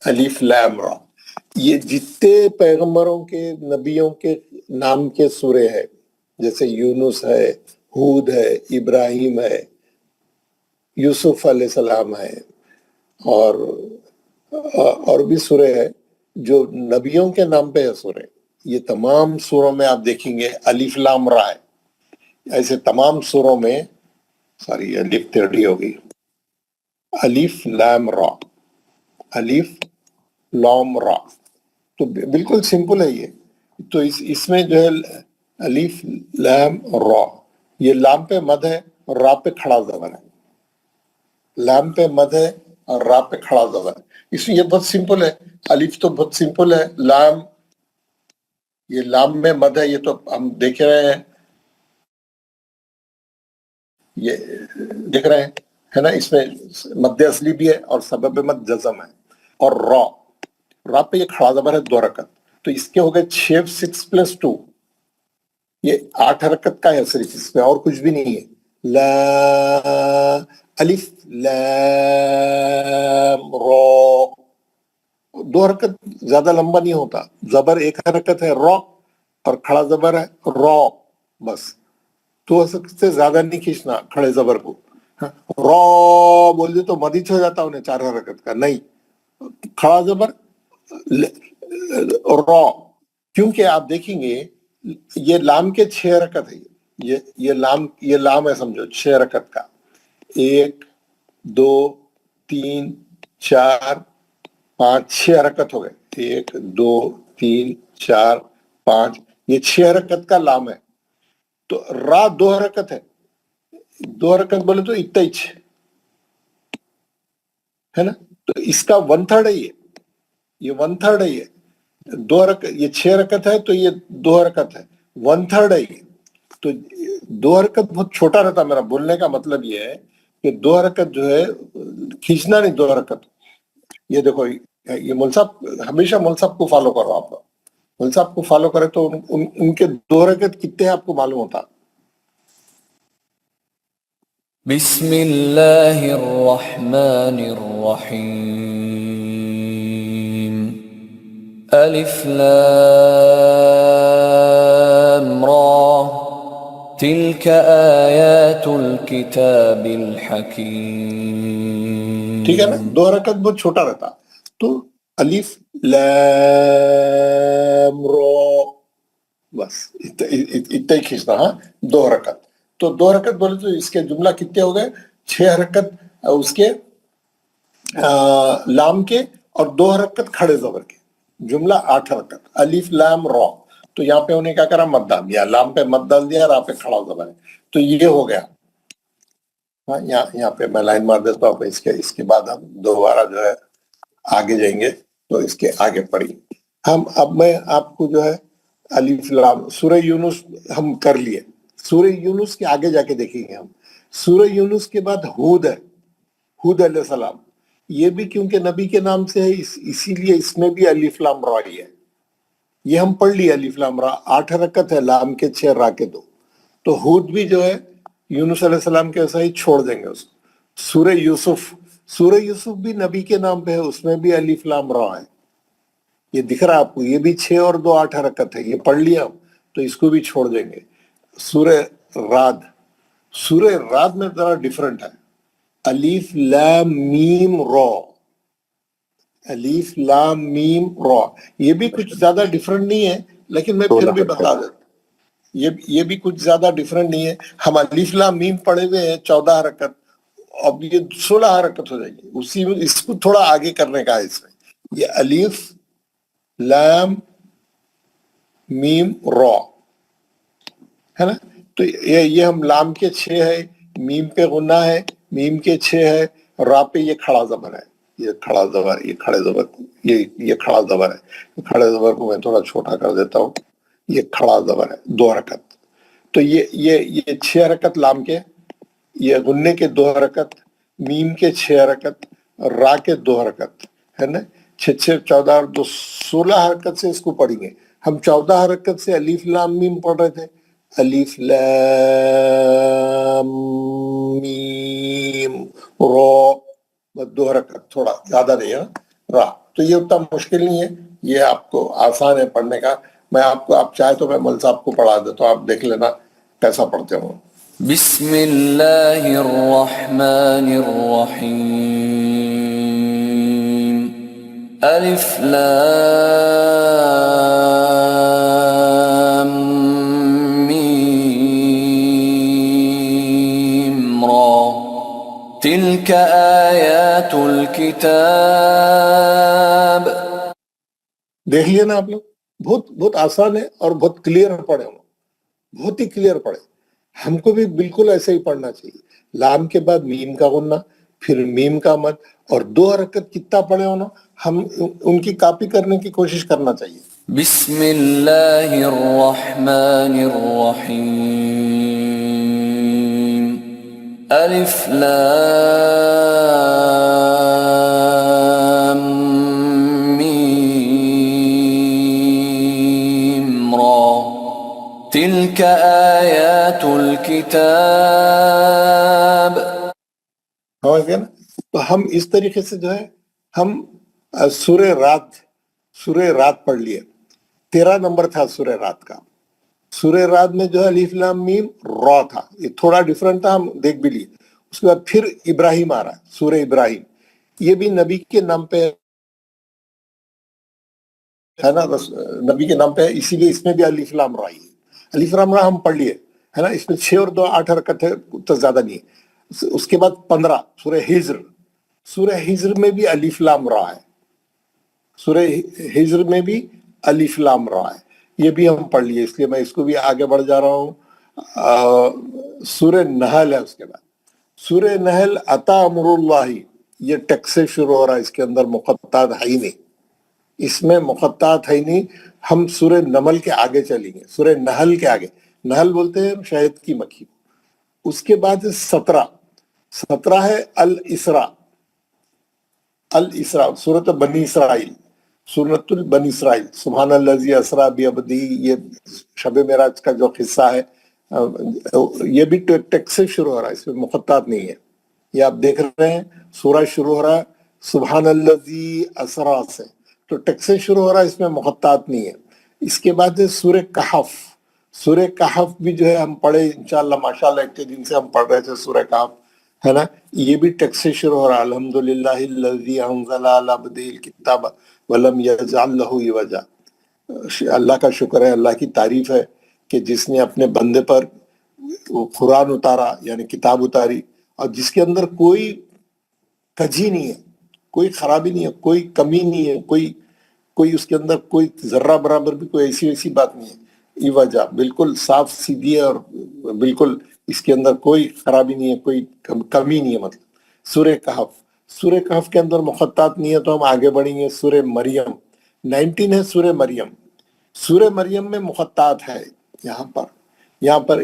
الف لام را. یہ جتنے پیغمبروں کے نبیوں کے نام کے سورے ہیں جیسے یونس ہے، ہود ہے، ابراہیم ہے، یوسف علیہ السلام ہے، اور بھی سورے ہیں جو نبیوں کے نام پہ ہے سورے، یہ تمام سوروں میں آپ دیکھیں گے الف لام را ہے. ایسے تمام سوروں میں سوری الف ٹیڑھی ہوگی، الف لام را، الف لام را. تو بالکل سمپل ہے یہ. تو اس میں جو ہے الف لام را، یہ لام پہ مد ہے اور را پہ کھڑا زبر ہے. لام پہ مد ہے اور را پہ کھڑا زبر ہے. اس میں یہ بہت سمپل ہے. الف تو بہت سمپل ہے، لام، یہ لام میں مد ہے، یہ تو ہم دیکھ رہے ہیں، یہ دیکھ رہے ہیں ہے نا. اس میں مد اصلی بھی ہے اور سبب مد جزم ہے. اور را پہ یہ کھڑا زبر ہے 2 حرکت. تو اس کے ہو گئے 6 + 2، یہ 8 حرکت کا ہے صرف، اس میں اور کچھ بھی نہیں ہے. لا الف لام را، 2 حرکت زیادہ لمبا نہیں ہوتا. زبر 1 حرکت ہے را اور کھڑا زبر ہے را، بس 2 حرکت سے زیادہ نہیں کھینچنا کھڑے زبر کو. را بول دے تو مدیچ ہو جاتا انہیں 4 حرکت کا. نہیں، کھڑا زبر را. کیونکہ آپ دیکھیں گے یہ لام کے 6 حرکت ہے، یہ لام ہے سمجھو 6 حرکت کا. 1 2 3 4 5 6 حرکت ہو گئے. 1 2 3 4 5، یہ 6 حرکت کا لام ہے. تو را 2 حرکت ہے، 2 حرکت بولے تو اتچ ہے نا. تو اس کا 1/3 ہے، یہ 1/3 ہے. یہ 2 حرکت، یہ 6 حرکت ہے تو یہ 2 حرکت ہے، 1/3 ہے یہ. تو 2 حرکت بہت چھوٹا رہتا. میرا بولنے کا مطلب یہ ہے کہ 2 حرکت جو ہے کھینچنا نہیں. 2 حرکت، یہ دیکھو، یہ مول صاحب ہمیشہ مول صاحب کو فالو کرو. آپ مول صاحب کو فالو کرے تو ان کے 2 حرکت کتنے ہیں آپ کو معلوم ہوتا. بسم اللہ الرحمن الرحیم. الف لام را تلك آیات الکتاب الحکیم. ٹھیک ہے نا. 2 حرکت بہت چھوٹا رہتا. تو الف لام را، بس اتنا ہی کھینچنا. ہاں 2 حرکت. تو 2 حرکت بولے تو اس کے جملہ کتنے ہو گئے؟ 6 حرکت اس کے لام کے اور 2 حرکت کھڑے زبر کے، جملہ 8 حرکت. الف لام را. تو یہاں پہ انہیں کیا کرا؟ مد ڈال دیا. لام پہ مد ڈال دیا، را پہ کھڑا زبر ہے. تو یہ ہو گیا. ہاں یہاں پہ میں لائن مار دیتا ہوں. اس کے بعد ہم دوبارہ جو ہے آگے جائیں گے تو اس کے آگے پڑھی ہم. اب میں آپ کو جو ہے الف لام سورہ یونس ہم کر لیے. سورہ یونس کے آگے جا کے دیکھیں گے ہم. سورہ یونس کے بعد ہود ہے، ہود علیہ السلام. یہ بھی کیونکہ نبی کے نام سے ہے اسی لیے اس میں بھی الف لام را ہی ہے. یہ ہم پڑھ لیے الف لام را. 8 حرکت ہے، لام کے 6 را کے 2. تو ہود بھی جو ہے یونس علیہ السلام کے ایسا ہی چھوڑ دیں گے اس کو. سورہ یوسف بھی نبی کے نام پہ ہے، اس میں بھی الف لام را ہے. یہ دکھ رہا آپ کو، یہ بھی 6 اور 2 8 حرکت ہے. یہ پڑھ لیا ہم تو اس کو بھی چھوڑ دیں گے. سورہ رعد میں ذرا ڈیفرنٹ ہے. الف لام میم را، الف لام میم را. یہ بھی کچھ زیادہ ڈیفرنٹ نہیں ہے، لیکن میں پھر بھی بتا دیتا. یہ بھی کچھ زیادہ ڈیفرنٹ نہیں ہے. ہم الف لام میم پڑھے ہوئے ہیں 14 حرکت، اب یہ 16 حرکت ہو جائے گی. اسی میں اس کو تھوڑا آگے کرنے کا ہے. اس میں یہ الف لام میم را ہے نا. تو یہ ہم لام کے 6 ہے، میم پہ غنہ ہے، میم کے 6 ہے، را پہ یہ کھڑا زبر ہے. یہ کھڑا زبر، یہ کھڑے زبر، یہ کھڑا زبر ہے. کھڑے زبر کو میں تھوڑا چھوٹا کر دیتا ہوں. یہ کھڑا زبر ہے 2 حرکت. تو یہ 6 حرکت لام کے، یہ غنے کے 2 حرکت، میم کے 6 حرکت، را کے 2 حرکت ہے نا. 6 14 اور 2 16 حرکت سے اس کو پڑھیں گے ہم. 14 حرکت سے الف لام میم پڑھ رہے تھے. الف لام میم را، 2 حرکت، تھوڑا زیادہ نہیں ہے را. تو یہ اتنا مشکل نہیں ہے. یہ آپ کو آسان ہے پڑھنے کا. میں آپ چاہے تو میں مل صاحب کو پڑھا دیتا ہوں, آپ دیکھ لینا کیسا پڑھتے ہوں. بسم اللہ الرحمن الرحیم الف لام میم را تلک آیات الکتاب. دیکھ لیا نا آپ لوگ, بہت آسان ہے اور بہت کلیئر پڑھے ہوں, بہت ہی کلیئر پڑھے. ہم کو بھی بالکل ایسے ہی پڑھنا چاہیے. لام کے بعد میم کا غنہ, پھر میم کا مد, اور 2 حرکت کتنا پڑھے ہو نا, ہم ان کی کاپی کرنے کی کوشش کرنا چاہیے. بسم اللہ الرحمن الرحیم الف لام میم را تلک آیات الکتاب. سمجھ گئے نا؟ تو ہم اس طریقے سے جو ہے ہم سورہ رات پڑھ لیے. 13 نمبر تھا سورہ رات کا. سورہ رات میں جو ہے الف لام میم را تھا, یہ تھوڑا ڈیفرنٹ تھا, ہم دیکھ بھی لیے. اس کے بعد پھر ابراہیم آ رہا ہے, سورہ ابراہیم, یہ بھی نبی کے نام پہ ہے نا, نبی کے نام پہ ہے, اسی لیے اس میں بھی الف لام را ہے. الف لام را ہم پڑھ لیے ہے نا, اس میں 6 اور 2 8 حرکت ہے, تو زیادہ نہیں ہے. اس کے بعد 15 سورہ ہجر میں بھی الف لام را ہے. سورہ ہجر میں بھی الف لام را ہے, یہ بھی ہم پڑھ لیے, اس لیے میں اس کو بھی آگے بڑھ جا رہا ہوں. سورہ نحل ہے. اس کے بعد سورہ نحل اتا امر اللہ, یہ ٹیکس سے شروع ہو رہا ہے, اس کے اندر مقطعات ہے ہی نہیں, اس میں مقطعات ہے ہی نہیں. ہم سورہ نمل کے آگے چلیں گے, سورہ نحل کے آگے. نحل بولتے ہیں شہد کی مکھی. اس کے بعد 17 ہے الاسراء, سورۃ بنی اسرائیل, سورۃ البنی اسرائیل. سبحان الذی اسریٰ بعبدہ, یہ شب معراج کا جو قصہ ہے, یہ بھی ٹیکس سے شروع ہو رہا ہے, اس میں مقطعات نہیں ہے. یہ آپ دیکھ رہے ہیں سورہ شروع ہو رہا ہے سبحان الذی اسریٰ سے, تو ٹیکس سے شروع ہو رہا ہے, اس میں مقطعات نہیں ہے. اس کے بعد ہے سورہ کہف بھی جو ہے ہم پڑھے انشاءاللہ, ماشاءاللہ اتنے دن سے ہم پڑھ رہے تھے سورہ کہف, ہے نا. یہ بھی ٹیکس سے شروع ہو رہا ہے الحمدللہ الذی انزل علی عبدہ الکتاب ولم یجعل لہ عوجا. اللہ کا شکر ہے, اللہ کی تعریف ہے کہ جس نے اپنے بندے پر قرآن اتارا, یعنی کتاب اتاری, اور جس کے اندر کوئی کجی نہیں ہے, کوئی خرابی نہیں ہے, کوئی کمی نہیں ہے, کوئی اس کے اندر کوئی ذرہ برابر بھی کوئی ایسی بات نہیں ہے. یہ وجہ بالکل صاف سیدھی ہے, اور بالکل اس کے اندر کوئی خرابی نہیں ہے, کوئی کمی نہیں ہے. مطلب سورہ کہف کے اندر مقطعات نہیں ہے, تو ہم آگے بڑھیں گے. سورہ مریم 19 ہے. سورہ مریم میں مقطعات ہے. یہاں پر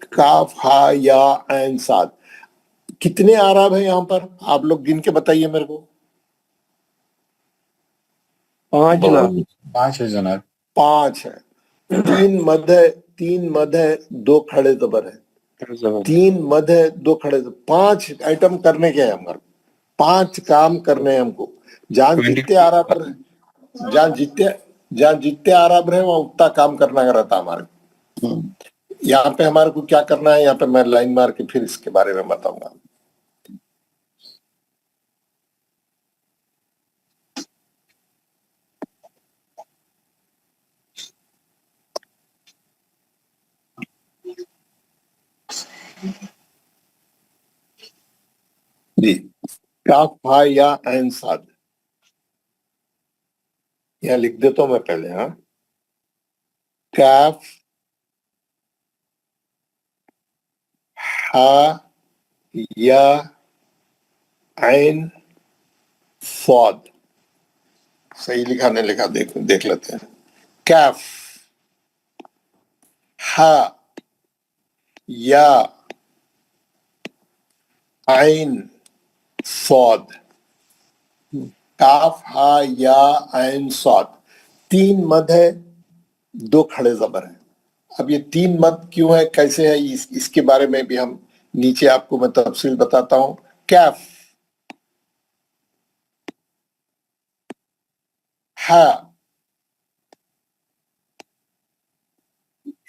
کاف ہا یا عین صاد. کتنے اعراب ہیں یہاں پر, آپ لوگ گن کے بتائیے میرے کو. 5 جناب. 5 ہے جناب. 5 ہے. 3 مد ہے, 2 کھڑے زبر ہے. 3 مد ہے, 2 کھڑے زبر. 5 آئٹم کرنے کے ہیں ہمارے, 5 کام کرنے ہیں ہم کو. جہاں جتنے آراب رہے وہاں اتنا کام کرنا رہتا ہمارے. یہاں پہ ہمارے کو کیا کرنا ہے, یہاں پہ میں لائن مار کے پھر اس کے بارے میں بتاؤں گا. جی, کاف ہا یا عین صاد, یہاں لکھ دیتا ہوں میں پہلے. ہاں, کاف ہا یا عین صاد. صحیح لکھا نہیں لکھا دیکھ لیتے ہیں. کاف ہا یا عین صاد. کاف ہا یا عین صاد. 3 مد ہے, 2 کھڑے زبر ہیں. اب یہ 3 مد کیوں ہے, کیسے ہے, اس کے بارے میں بھی ہم نیچے آپ کو میں تفصیل بتاتا ہوں. کاف ہا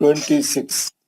26।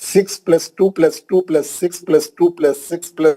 6 + 2 + 2 + 6 + 2 + 6 +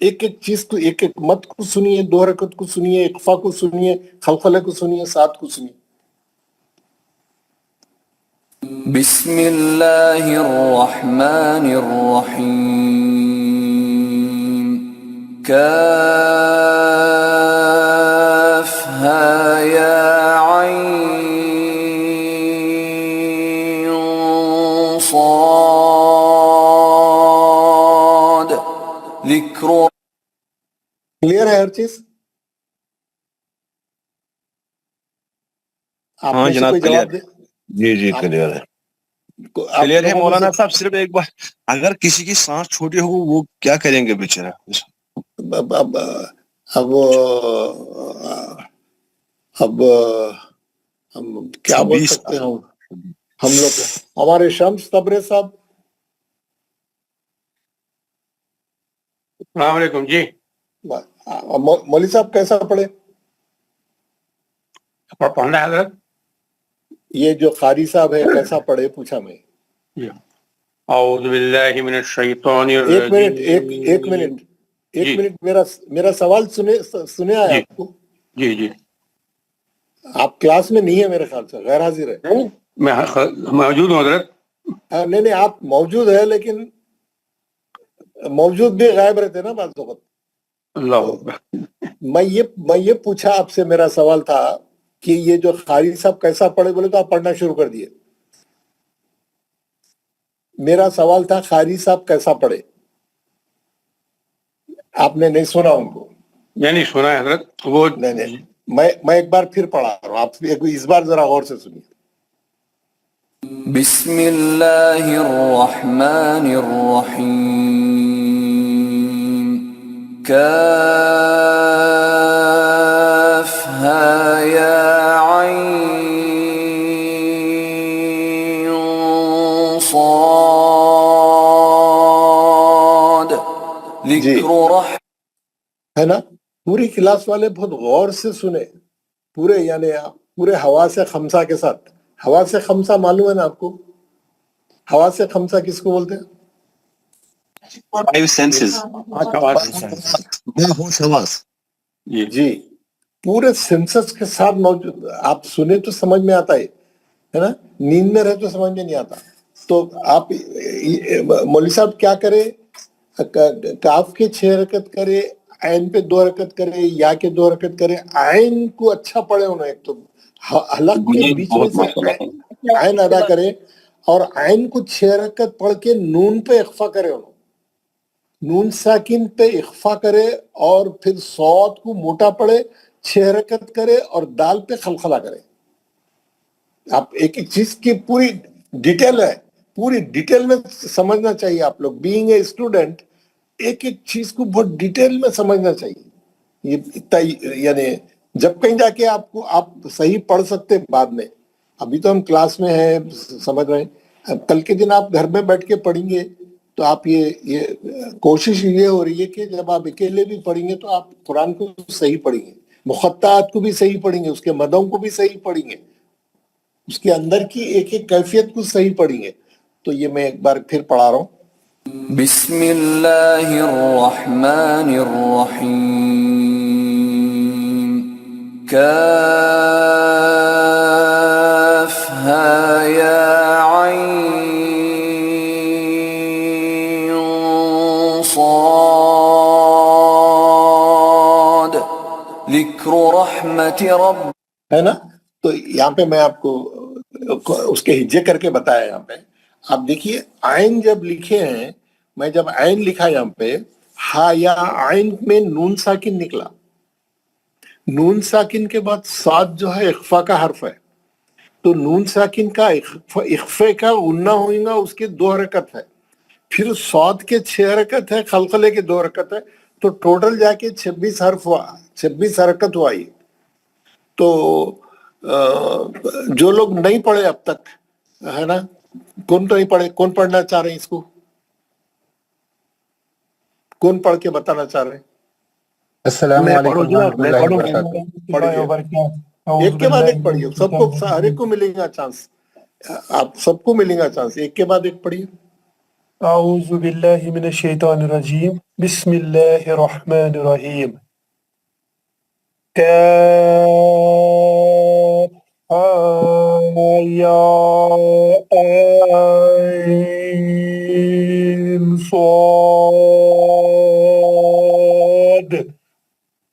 ایک ایک چیز کو، ایک ایک مد کو سنیے، دو حرکت کو سنیے، اقفا کو سنیے، خلخلے کو سنیے، ساتھ کو سنیے. بسم اللہ الرحمن الرحیم کاف ہا یا عین صاد ذکر. کلیئر ہے ہر چیز؟ آپ ہاں میں سے جناب کوئی کلیئر. جواب دے؟ جی جی کلیئر ہے. کلیئر ہے مولانا صاحب. صرف ایک بار اگر کسی کی سانس چھوٹی ہو وہ کیا کریں گے بیچارہ؟ اب ہم کیا بول سکتے ہیں ہم لوگ؟ ہمارے شمس تبرے صاحب. السلام علیکم. جی مولوی صاحب کیسا پڑھے؟ پڑھنا ہے حضرت. یہ جو قاری صاحب ہے کیسا پڑھے پوچھا میں. اعوذ باللہ من الشیطان ایک الرجیم. منٹ میرا سوال سنے آیا آپ کو؟ جی جی. آپ کلاس میں نہیں ہے میرے خیال سے، غیر حاضر ہے. میں موجود ہوں حضرت. نہیں آپ موجود ہے، لیکن موجود بھی غائب رہتے نا بعض وقت. اللہ میں یہ پوچھا آپ سے، میرا سوال تھا کہ یہ جو قاری صاحب کیسا پڑھے بولے تو آپ پڑھنا شروع کر دیے. میرا سوال تھا قاری صاحب کیسا پڑھے، آپ نے نہیں سنا ان کو؟ نہیں سنا ہے حضرت. وہ نہیں میں ایک بار پھر پڑھا رہا ہوں، آپ اس بار ذرا غور سے سنیے. بسم اللہ الرحمن الرحیم کاف ہا یا عین صاد ذکر ہے نا؟ پوری کلاس والے بہت غور سے سنے، پورے یعنی پورے حواس خمسہ کے ساتھ. حواس خمسہ معلوم ہے نا آپ کو؟ حواس خمسہ کس کو بولتے ہیں؟ Five senses. جی پورے سینسس کے ساتھ موجود. آپ سنے تو سمجھ میں آتا ہے نا، نیند میں رہے تو سمجھ میں نہیں آتا. تو آپ مولوی صاحب کیا کرے، کاف کے 6 حرکت کرے، عین پہ 2 حرکت کرے، یا کے 2 حرکت کرے. عین کو اچھا پڑھے انہوں، ایک تو حلق کے بیچ میں سے عین ادا کرے، اور عین کو 6 حرکت پڑھ کے نون پہ اخفا کرے انہوں، نون ساکن پہ اخفا کرے، اور پھر صاد کو موٹا پڑھے، 6 حرکت کرے، اور دال پہ خلخلہ کرے. آپ ایک ایک چیز کی پوری ڈیٹیل ہے، پوری ڈیٹیل میں سمجھنا چاہیے. آپ لوگ بینگ اے اسٹوڈنٹ ایک ایک چیز کو بہت ڈیٹیل میں سمجھنا چاہیے. یہ اتنا یعنی جب کہیں جا کے آپ صحیح پڑھ سکتے بعد میں. ابھی تو ہم کلاس میں ہیں، سمجھ رہے ہیں. کل کے دن آپ گھر میں بیٹھ کے پڑھیں گے تو آپ یہ کوشش یہ ہو رہی ہے کہ جب آپ اکیلے بھی پڑھیں گے تو آپ قرآن کو صحیح پڑھیں گے، مقطعات کو بھی صحیح پڑھیں گے، اس کے مدوں کو بھی صحیح پڑھیں گے، اس کے اندر کی ایک ایک کیفیت کو صحیح پڑھیں گے. تو یہ میں ایک بار پھر پڑھا رہا ہوں. بسم اللہ الرحمن الرحیم کاف ہا یا عین صاد ذکر رحمت رب. ہے نا؟ تو یہاں پہ میں آپ کو اس کے ہجے کر کے بتایا. یہاں پہ آپ دیکھیے عین جب لکھے ہیں، میں جب عین لکھا یہاں پہ ہا یا عین میں نون ساکن نکلا. نون ساکن کے بعد صاد جو ہے اخفا کا حرف ہے، تو نون ساکن کا اخفے کا غنہ ہوئیں گا، اس کے 2 حرکت ہے. پھر صاد کے 6 حرکت ہے، خلخلے کے 2 حرکت ہے، تو ٹوٹل جا کے 26 حرف ہوا، 26 حرکت ہوا. یہ تو جو لوگ نہیں پڑھے اب تک، ہے نا، کون تو نہیں پڑھے، کون پڑھنا چاہ رہے ہیں اس کو؟ کون پڑھ کے بتانا چاہ رہے ہیں؟ السلام علیکم ورحمۃ اللہ وبرکاتہ. ایک کے بعد ایک پڑھیے، سب کو، ہر ایک کو ملے گا چانس. آپ سب کو ملے گا چانس، ایک کے بعد ایک پڑھیے. أعوذ بالله من الشيطان الرجيم بسم الله الرحمن الرحيم يا عين صاد.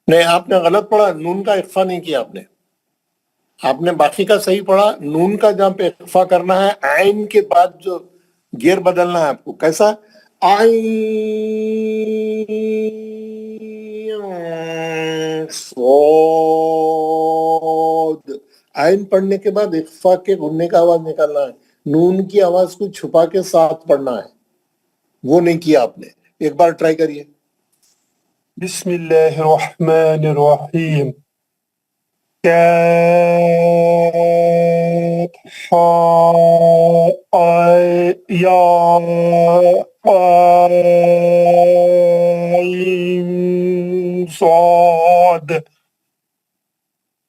نہیں آپ نے غلط پڑھا، نون کا اخفا نہیں کیا آپ نے باقی کا صحیح پڑھا. نون کا جہاں پہ اخفا کرنا ہے عین کے بعد جو گیر بدلنا ہے آپ کو کیسا عین صاد. عین پڑھنے کے بعد اخفا کے غننے کا آواز نکالنا ہے، نون کی آواز کو چھپا کے ساتھ پڑھنا ہے، وہ نہیں کیا آپ نے. ایک بار ٹرائی کریے. بسم الله الرحمن الرحيم يا عين صاد.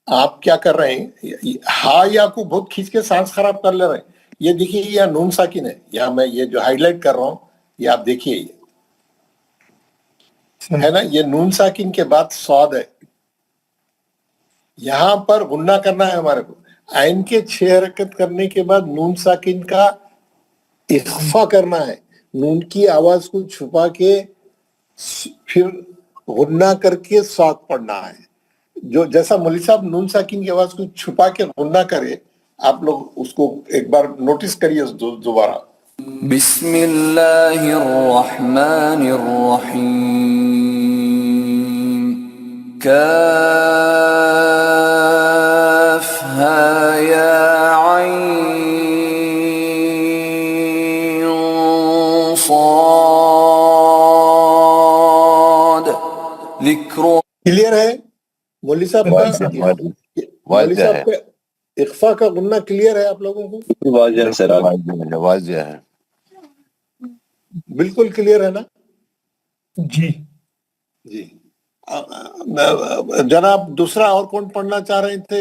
آپ کیا کر رہے ہیں، ہا یا کو بہت کھینچ کے سانس خراب کر لے رہے ہیں. یہ دیکھیے یہ نون ساکن ہے، یا میں یہ جو ہائی لائٹ کر رہا ہوں یہ آپ دیکھیے، یہ ہے نا، یہ نون ساکن کے بعد صاد ہے. یہاں پر غنہ کرنا ہے ہمارے کو. عین کے 6 حرکت کرنے کے بعد نون ساکن کا اخفا کرنا ہے، نون کی آواز کو چھپا کے پھر غنہ کر کے صاد پڑھنا ہے. جو جیسا مولوی صاحب نون ساکن کی آواز کو چھپا کے غنہ کرے، آپ لوگ اس کو ایک بار نوٹس کریے دوبارہ. بسم اللہ الرحمن الرحیم کافہا یا عین صاد ذکر. کلیئر ہے مولوی صاحب کا؟ مولوی صاحب کا اخفا کا غنہ کلیئر ہے آپ لوگوں کو؟ واضح ہے. بالکل کلیئر ہے نا جی جی. جناب دوسرا اور کون پڑھنا چاہ رہے تھے؟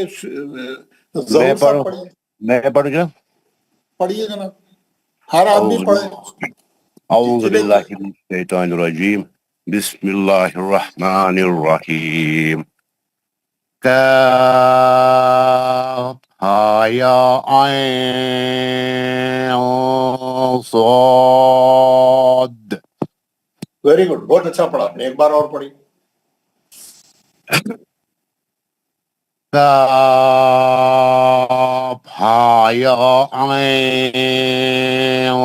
ظہور صاحب پڑھیے. میں پڑھوں گا. پڑھیے جناب، ہر آدمی پڑھے. اعوذ باللہ من الشیطان الرجیم بسم اللہ الرحمن الرحیم کافہا یا عین صاد. ویری گڈ، بہت اچھا پڑھا آپ نے. ایک بار اور پڑھی. کافہا یا عین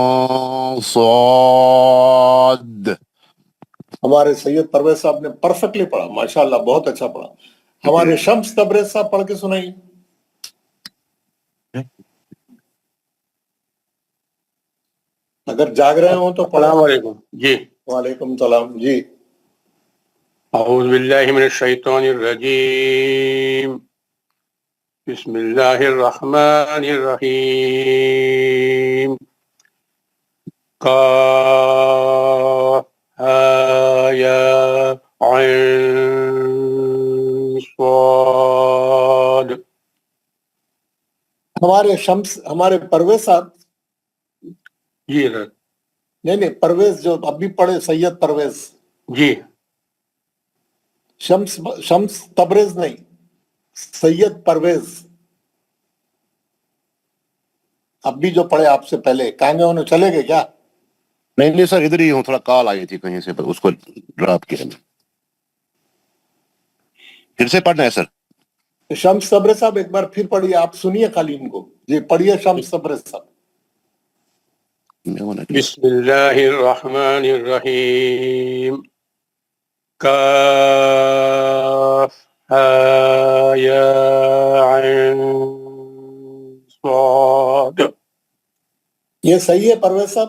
صاد. ہمارے سید پرویز صاحب نے پرفیکٹلی پڑھا، ماشاءاللہ بہت اچھا پڑھا. ہمارے شمس تبریز صاحب پڑھ کے سنائیے. اگر جاگ رہے ہوں تو پڑھا. السلام علیکم. جی وعلیکم السلام. جی اعوذ باللہ من الشیطان الرجیم بسم اللہ الرحمن الرحیم کافہا یا عین صاد. ہمارے شمس، ہمارے پرویز صاحب، جی نہیں پرویز جو اب بھی پڑھے، سید پرویز. جی شمس تبریز نہیں، سید پرویز اب بھی جو پڑھے آپ سے پہلے. کہیں گے انہوں چلے گئے کیا؟ نہیں سر، ادھر ہی ہوں، تھوڑا کال آئی تھی کہیں سے، اس کو ڈراپ کیا. پھر سے پڑھنا ہے سر؟ شمس تبریز صاحب ایک بار پھر پڑھیے، آپ سنیے خالی ان کو. جی پڑھیے شمس تبریز صاحب. بسم اللہ الرحمن الرحیم کافہا یا عین صاد. یہ صحیح ہے پرویز صاحب؟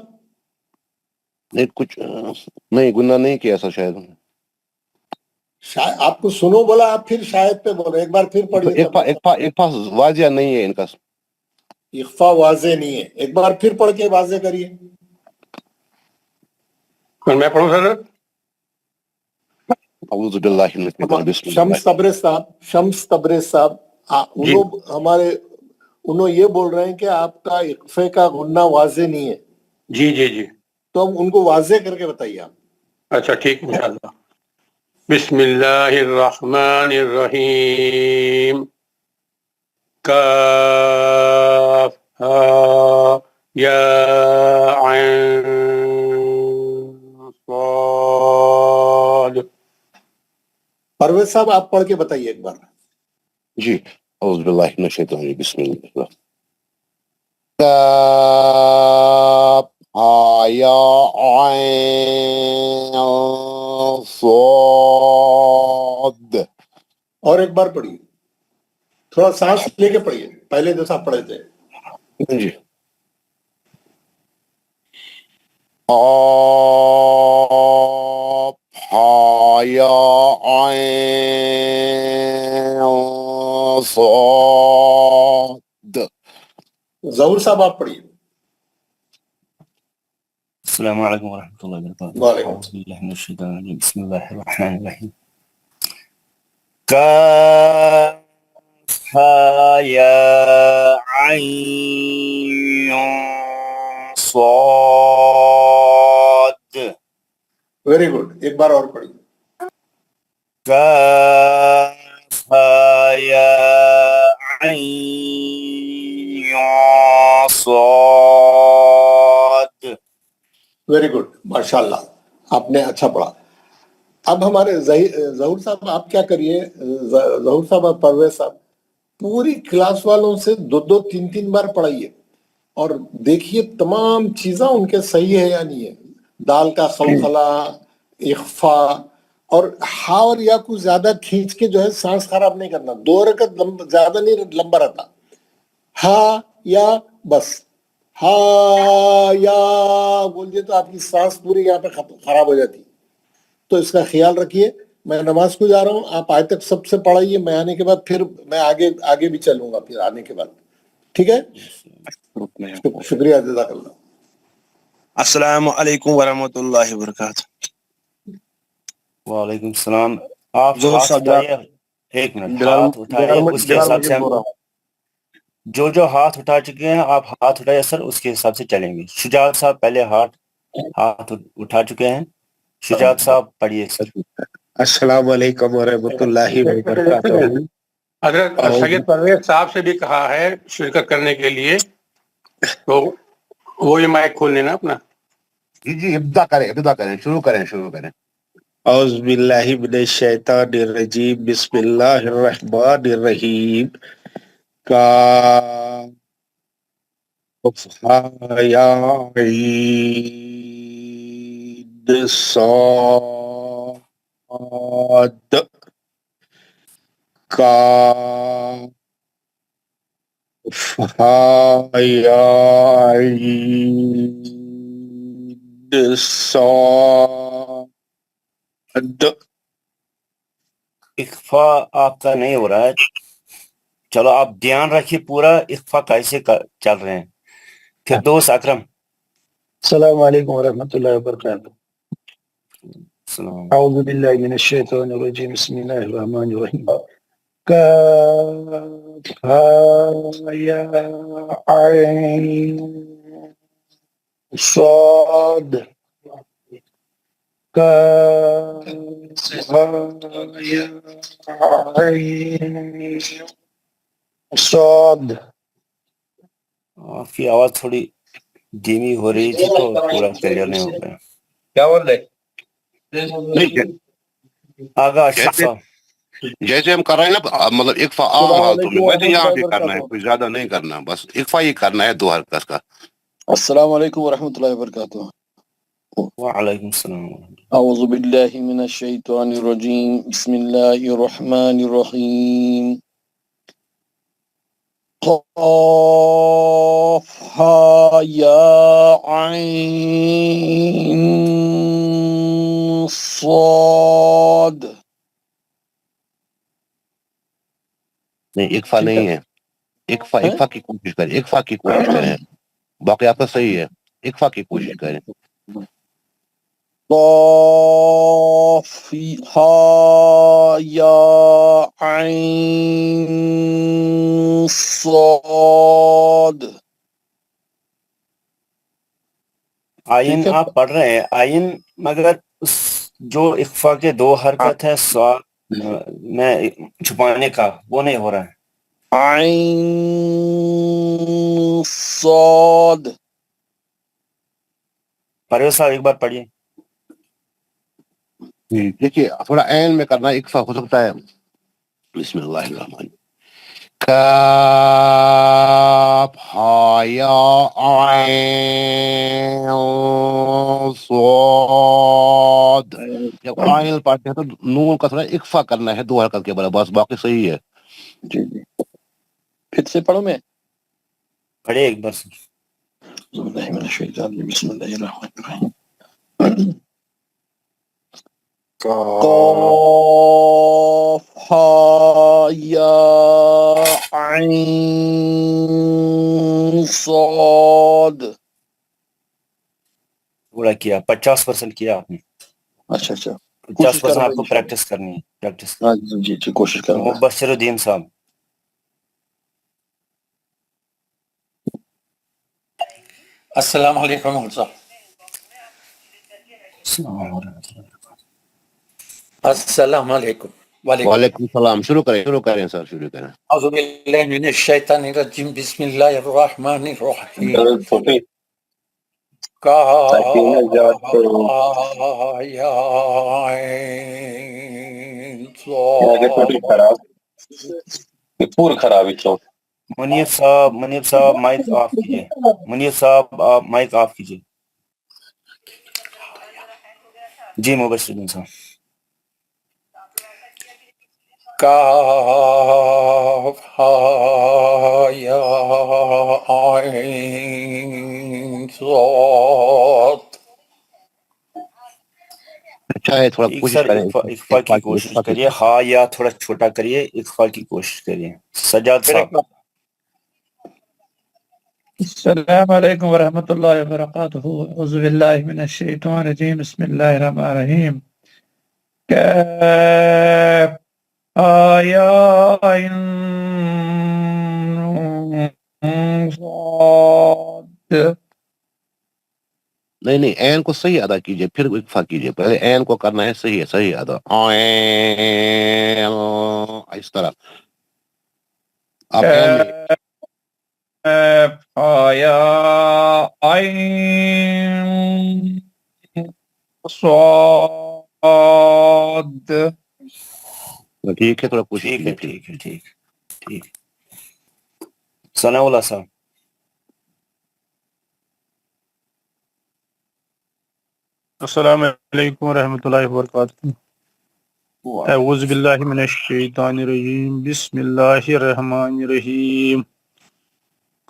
نہیں کچھ نہیں، گناہ نہیں کیا سر شاید. آپ کو سنو بولا، آپ پھر شاید پہ بولے. ایک بار پھر پڑھیے. اقفا واضح نہیں ہے ان کا. اخفا واضح نہیں ہے، ایک بار پھر پڑھ کے واضح کریے. میں پڑھوں سر؟ اعوذ باللہ من الشیطان الرجیم. شمس تبریز صاحب انہوں یہ بول رہے ہیں کہ آپ کا اقفے کا غنہ واضح نہیں ہے. جی جی جی تو اب ان کو واضح کر کے بتائیے آپ. اچھا ٹھیک انشاءاللہ. بسم اللہ الرحمن الرحیم. کاف ہا یا عین صاد. پرویز صاحب آپ پڑھ کے بتائیے ایک بار. جی اعوذ باللہ من الشیطان الرجیم بسم اللہ الرحمن الرحیم. کاف ہا یا عین صاد. اور ایک بار پڑھیے, تھوڑا سانس لے کے پڑھیے, پہلے جیسا آپ پڑھے تھے. جی قاف ہا یا عین صاد. ظہور صاحب آپ پڑھیے. السلام علیکم ورحمۃ اللہ وبرکاتہ. وعلیکم اعوذ باللہ من الشیطان الرجیم بسم اللہ الرحمن الرحیم. کاف ہا یا عین صاد. ویری گڈ, ایک بار اور پڑھیے. کاف ہا یا عین صاد. ویری گڈ, ماشاء اللہ, آپ نے اچھا پڑھا. اب ہمارے ظہور صاحب آپ کیا کریے, ظہور صاحب اور پرویز صاحب پوری کلاس والوں سے 2-3 بار پڑھائیے اور دیکھیے تمام چیزاں ان کے صحیح ہے یا نہیں ہے. دال کا خلخلہ, اخفا, اور ہا اور یا کو زیادہ کھینچ کے جو ہے سانس خراب نہیں کرنا. 2 رکعت زیادہ نہیں لمبا رہتا. ہا یا بس, ہا یا بولیے تو آپ کی سانس پوری یہاں پہ خراب ہو جاتی. تو اس کا خیال رکھیے. میں نماز کو جا رہا ہوں, آپ آئے تک سب سے پڑھائیے, میں آنے کے بعد پھر میں آگے بھی چلوں گا پھر آنے کے بعد. ٹھیک ہے, شکریہ, جزاک اللہ. السلام علیکم ورحمۃ اللہ وبرکاتہ. وعلیکم السلام. آپ ظہور ہاتھ صاحب اٹھائیے, ایک منٹ, ہاتھ اٹھائیے, اس کے حساب سے ہم جو ہاتھ اٹھا چکے ہیں آپ ہاتھ اٹھائیے سر, اس کے حساب سے چلیں گے. شجاعت صاحب پہلے ہاتھ اٹھا چکے ہیں. شجاعت صاحب پڑھیے سر. السلام علیکم ورحمۃ اللہ وبرکاتہ. حضرت سید پرویز صاحب سے بھی کہا ہے شرکت کرنے کے لیے, تو وہی مائک کھول لینا اپنا. جی ابتدا کریں, شروع کریں. اعوذ باللہ من الشیطان الرجیم بسم اللہ الرحمن الرحیم. کاف ہا یا عین صاد. کاف ہا یا عین صاد. اخفا آپ کا نہیں ہو رہا ہے. چلو آپ دھیان رکھیے پورا اخفا کیسے چل رہے ہیں. پھر دوست اکرم. السلام علیکم ورحمۃ اللہ وبرکاتہ. السلام. اعوذ باللہ من الشیطان الرجیم بسم اللہ الرحمن الرحیم. کاف ہا یا عین صاد. کاف ہا یا عین صاد. آپ کی آواز تھوڑی دھیمی ہو رہی تھی تو پورا کلیئر نہیں ہو گیا. کیا بول رہے؟ آگا اشرف صاحب. جیسے ہم کر رہے ہیں نا, مطلب اکفا عام حالتوں میں ویسے یہاں بھی کرنا ہے, کوئی زیادہ نہیں کرنا, بس اکفا ہی کرنا ہے 2 حرکت کا. السلام علیکم ورحمۃ اللہ وبرکاتہ. وعلیکم السلام. اعوذ باللہ من الشیطان الرجیم بسم اللہ الرحمن الرحیم. قاف ہا یا عین صاد. نہیں اکفا نہیں ہے, اکفا کی کوشش کریں, باقی آپ کا صحیح ہے, اکفا کی کوشش کریں. قاف ہا یا عین صاد. آئین آپ پڑھ رہے ہیں آئین، مگر اس جو اخفا کے دو حرکت ہے سواد میں چھپانے کا، وہ نہیں ہو رہا ہے. عین صاد. پرویز صاحب ایک بار پڑھیے. دیکھیے تھوڑا عین میں کرنا اکفا ہو سکتا ہے. بسم اللہ الرحمن کاف ہا یا عین صاد. جب عین پڑھتے ہیں تو نون کا تھوڑا اکفا کرنا ہے دو حرکت کے برابر، بس باقی صحیح ہے. جی جی پھر سے پڑھو میں پڑھیے ایک بار سے. بسم اللہ الرحمن الرحیم. قاف ہا یا عین صاد. پورا کیا 50% کیا آپ نے. اچھا اچھا 50% آپ کو پریکٹس کرنی ہے. پریکٹس جی جی کوشش کروں گا. مبشر الدین صاحب. السلام علیکم صاحب. السلام علیکم. وعلیکم السلام. شروع کریں سر شروع کریں. اعوذ باللہ من الشیطان الرجیم بسم اللہ الرحمن الرحیم. کاف یا عین صاد. پور خراب ہی تو. منیر صاحب مائک آف کیجیے. منیر صاحب آپ مائک آف کیجیے. جی مبشر الدین صاحب. کاف ہا یا عین صاد. اچھا ہے تھوڑا ٹھیک کوشش سر. کریں اخفا کی کوشش کریے. ہا یا تھوڑا چھوٹا کریے. اخفا کی کوشش کریے. سجاد صاحب. السلام علیکم ورحمۃ اللہ وبرکاتہ. اعوذ باللہ من الشیطان الرجیم بسم اللہ الرحمن الرحیم. کاف یا عین صاد. نہیں عین کو صحیح ادا کیجیے پھر اکفا کیجیے. پہلے عین کو کرنا ہے صحیح ادا. عین اس طرح آپ عین میں یا عین صاد. ٹھیک ہے تھوڑا کوشش ٹھیک ہے. کیجیے. ٹھیک ہے. ٹھیک ٹھیک. ثناء اللہ صاحب. السلام علیکم ورحمۃ اللہ وبرکاتہ. اعوذ باللہ من الشیطان الرجیم بسم اللہ الرحمن الرحیم.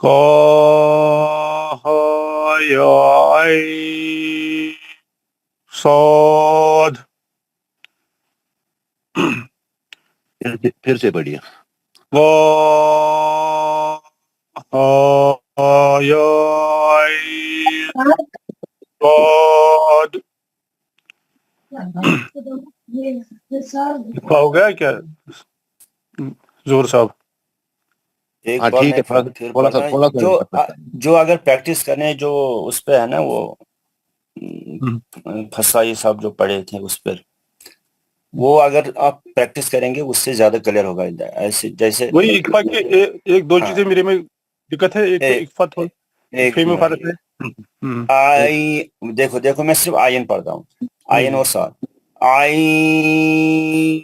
قاف یا عین صاد. پھر سے پڑھیے. قاف یا عین صاد. ہو گیا کیا زور صاحب؟ ایک بار میں پھر پڑھنا جو اگر پریکٹس کرنے جو اس پہ ہے نا وہ پھسائی صاحب جو پڑھے تھے اس پر وہ اگر آپ پریکٹس کریں گے اس سے زیادہ کلیئر ہوگا. ایسے جیسے وہی اکفا کے ایک دو چیزیں میرے میں دقت ہے. ایک تو اکفا تھوڑا میں فرق ہے. دیکھو میں صرف آئین پڑھتا ہوں. آئین اور ساتھ عین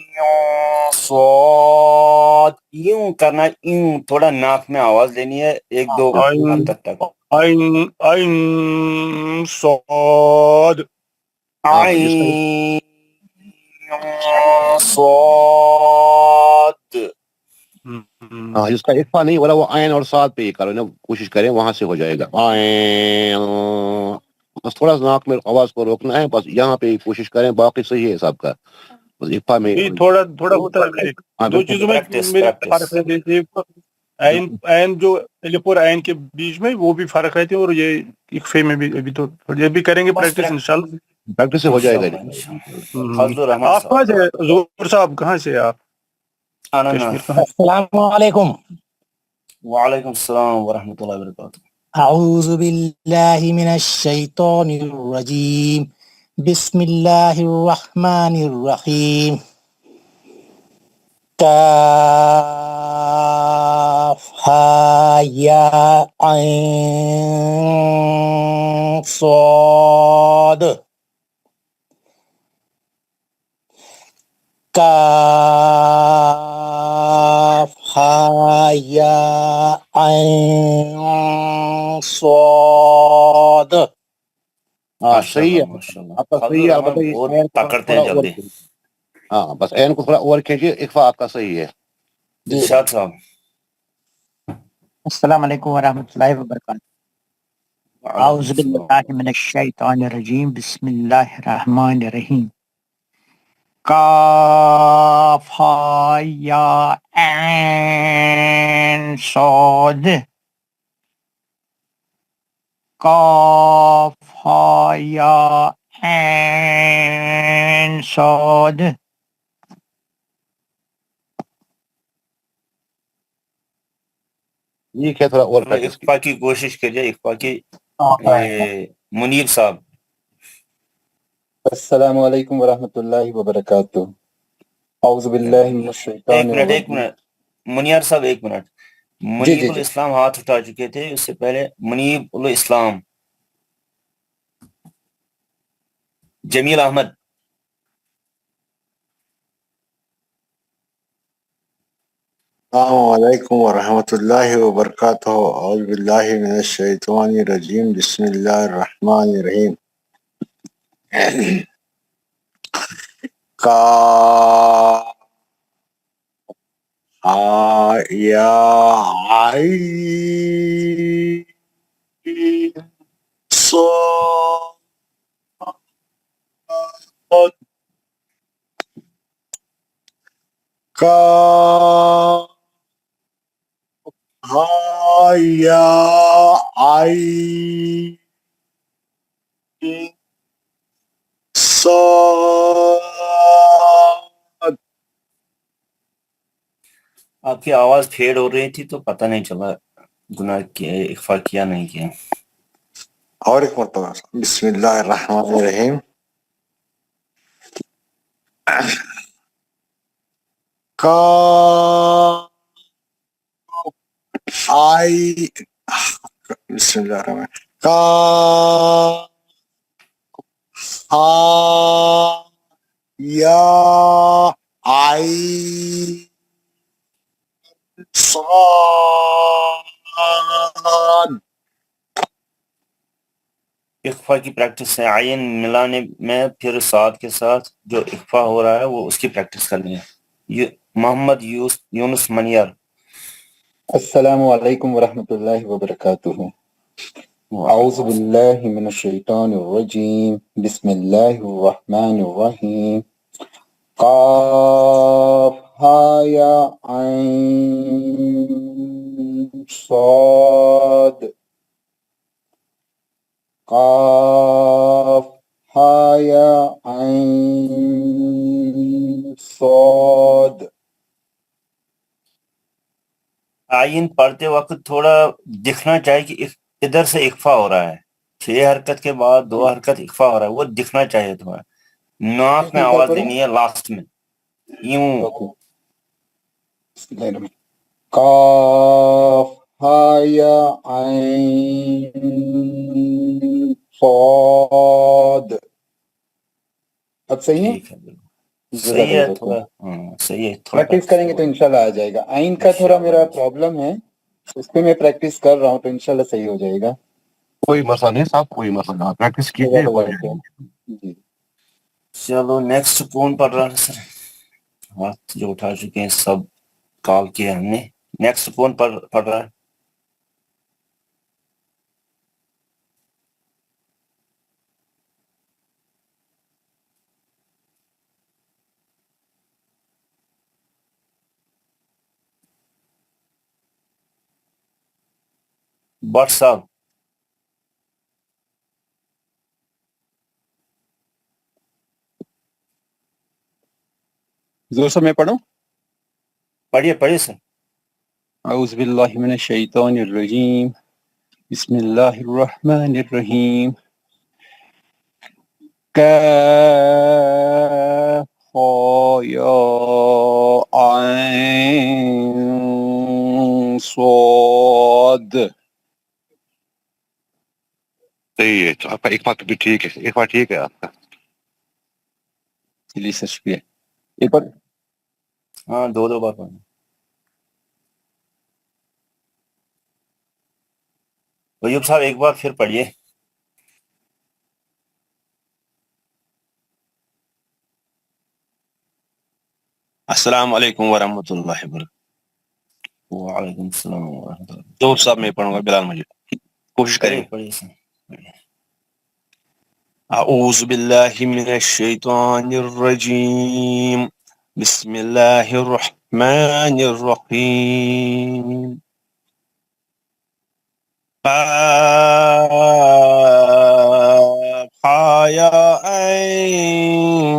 صاد. یوں کرنا یوں تھوڑا ناک میں آواز لینی ہے ایک دو حرکت تک. عین صاد. عین صاد. جس کا اکفا نہیں بولا وہ عین اور صاد پہ ہی کرو نا. کوشش کریں وہاں سے ہو جائے گا. عین بس تھوڑا سا ناک میں آواز کو روکنا ہے. بس یہاں پہ کوشش کریں. باقی صحیح ہے سب کا. بس اکفا میں تھوڑا ہوتا ہے. دو چیزوں میں میرے فرق ہے. عین جو الف اور عین کے بیچ میں وہ بھی فرق رہتی ہے. اور یہ اکفے میں بھی ابھی تو یہ بھی کریں گے پریکٹس انشاءاللہ. پریکٹس سے ہو جائے گا. آپ کہاں سے زور صاحب؟ کہاں سے آپ؟ السلام علیکم. وعلیکم السلام ورحمۃ اللہ وبرکاتہ. أعوذ بالله من الشيطان الرجيم بسم الله الرحمن الرحيم كاف ها يا عين صاد كاف ها يا عين صاد ہاں صحیح ہے ماشاءاللہ آپ کا فضل صحیح ہے، الرحمن البتہ یہ بہت عین کو پکڑتے تھوڑا ہیں اور جلدی. ہاں بس عین کو تھوڑا اور کھینچیے، اخفا آپ کا صحیح ہے. ارشاد صاحب. السلام علیکم ورحمۃ اللہ وبرکاتہ. اعوذ وعلیکم السلام. باللہ من الشیطان الرجیم بسم اللہ الرحمن الرحیم. کاف ہا یا عین صاد. کاف ہا یا عین صاد. ٹھیک ہے، تھوڑا اور چلو پریکٹس اخفا کی کوشش کیجیے. اخفا کی منیر صاحب. السلام علیکم ورحمۃ اللہ وبرکاتہ. اعوذ باللہ من الشیطان ایک الرجیم. منٹ منیر صاحب، ایک منٹ. جی منیب جی جی الاسلام ہاتھ اٹھا چکے تھے، اس سے پہلے منیب الاسلام. جمیل احمد. السلام علیکم ورحمۃ اللہ وبرکاتہ. اعوذ باللہ من الشیطان الرجیم بسم اللہ الرحمن الرحیم. یا عین صاد ہا یا عین صاد. آپ کی آواز فیڈ ہو رہی تھی تو پتہ نہیں چلا گناہ کیا اخفا کیا نہیں کیا. اور ایک مرتبہ بسم اللہ الرحمن الرحیم. بسم اللہ الرحمن یا عین صاد. اخفا کی پریکٹس ہے، عین ملانے میں پھر ساتھ کے ساتھ جو اخفا ہو رہا ہے وہ اس کی پریکٹس کرنی ہے. محمد یونس منیر. السلام علیکم ورحمۃ اللہ وبرکاتہ. اعوذ باللہ من الشیطان الرجیم بسم اللہ الرحمن الرحیم. قاف ہا یا عین صاد. قاف ہا یا عین صاد. عین پڑھتے وقت تھوڑا دکھنا چاہیے کہ ادھر سے اخفا ہو رہا ہے. 6 حرکت کے بعد 2 حرکت اخفا ہو رہا ہے، وہ دکھنا چاہیے تھوڑا. ناک میں آواز دینی ہے لاسٹ میں یوں. قاف ہا یا عین صاد. اب صحیح ہے؟ ٹھیک ہے، صحیح ہے. تھوڑا صحیح ہے، تھوڑا پریکٹس کریں گے تو انشاءاللہ آ جائے گا. عین کا تھوڑا میرا پرابلم ہے، اس پہ میں پریکٹس کر رہا ہوں تو انشاءاللہ صحیح ہو جائے گا. کوئی مسئلہ نہیں صاحب، کوئی مسئلہ نہیں، پریکٹس کیجیے. جی چلو نیکسٹ کون پڑھ رہا ہے سر؟ ہاتھ جو اٹھا چکے ہیں سب کال کیا ہم نے. نیکسٹ کون پڑھ رہا ہے؟ بٹ صاحب. زور سے میں پڑھوں؟ پڑھیے سر. اعوذ باللہ من الشیطان الرجیم بسم اللہ الرحمن الرحیم کاف یا عین صاد. صحیح ہے. تو آپ کا ایک بات بھی ٹھیک ہے, ایک بات ٹھیک ہے آپ کا. چلیے سر شکریہ. ایک بار ہاں دو بار پڑھنا. ایوب صاحب ایک بار پھر پڑھیے. السلام علیکم ورحمۃ اللہ وبرکاتہ. وعلیکم السلام ورحمۃ اللہ. دور صاحب میں پڑھوں گا, بلال مجھد کوشش کریں. پڑھیے. اعوذ باللہ من الشیطان الرجیم بسم اللہ الرحمن الرحیم. قاف یا عین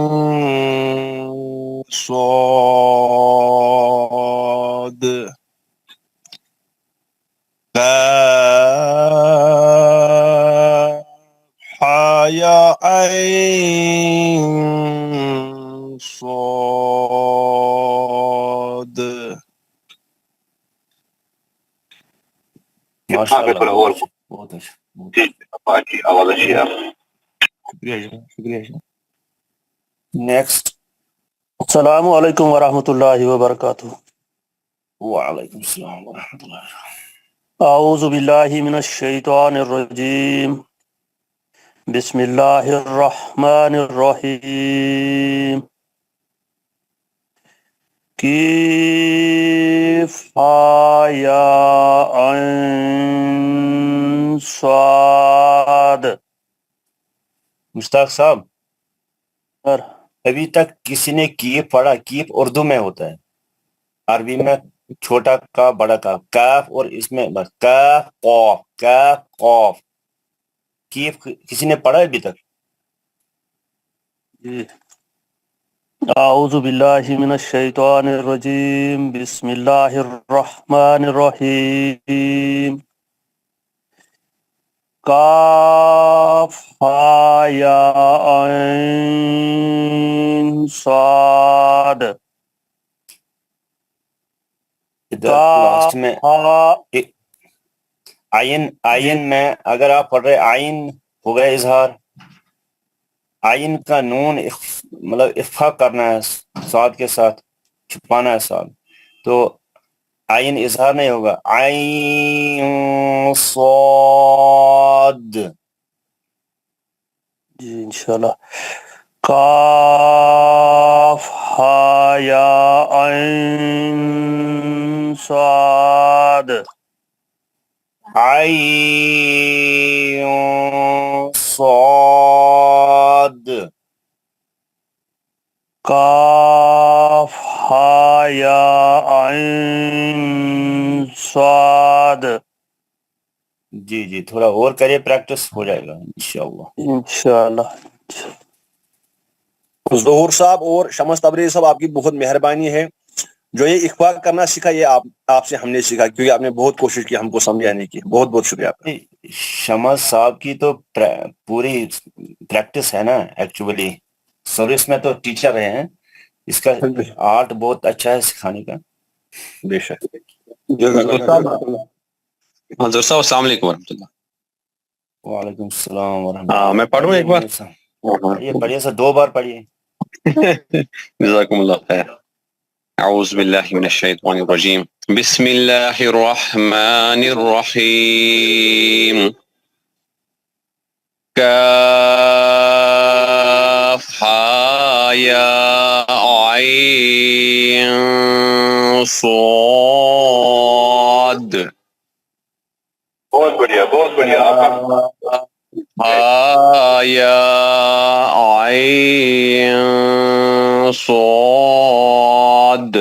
صاد. یا عین صاد. بہت اچھا. شکریہ. نیکسٹ. السلام علیکم ورحمۃ اللہ وبرکاتہ. وعلیکم السلام ورحمۃ اللہ. اعوذ باللہ من الشیطان الرجیم بسم اللہ الرحمن الرحیم. کیف یا عین صاد. مشتاق صاحب ابھی تک کسی نے کیف پڑھا؟ کیف اردو میں ہوتا ہے, عربی میں چھوٹا کا بڑا کا, کاف اور اس میں بس کاف قاف. کیف کسی نے پڑھا ابھی تک؟ جی. اعوذ باللہ من الشیطان الرجیم بسم اللہ الرحمن الرحیم. کاف یا عین صاد. لاسٹ میں آئین میں اگر آپ پڑھ رہے آئین ہو گیا اظہار, آئین کا نون مطلب اخفا کرنا ہے صاد کے ساتھ, چھپانا ہے صاد, تو آئین اظہار نہیں ہوگا. عین صاد. جی انشاءاللہ. کاف یا عین صاد. عین صاد. کاف یا عین صاد. جی تھوڑا اور کریے, پریکٹس ہو جائے گا انشاءاللہ. ظہور صاحب اور شمس تبریز صاحب, آپ کی بہت مہربانی ہے. جو یہ اخفا کرنا سیکھا یہ آپ سے ہم نے سیکھا, کیونکہ آپ نے بہت کوشش کی ہم کو سمجھانے کی. بہت بہت شکریہ آپ کا. شمس صاحب کی تو پوری پریکٹس ہے نا ایکچولی. سروس میں تو ٹیچر رہے ہیں, اس کا آرٹ بہت اچھا ہے سکھانے کا. بے شک. منظور صاحب السلام علیکم ورحمۃ اللہ. وعلیکم السلام ورحمۃ اللہ. میں پڑھوں ایک بار. پڑھیے سر, 2 بار پڑھیے. جزاکم اللہ خیر. اعوذ باللہ من الشیطان الرجیم بسم اللہ الرحمن الرحیم. کاف یا عین صاد. بہت بڑھیا. یا عین صاد.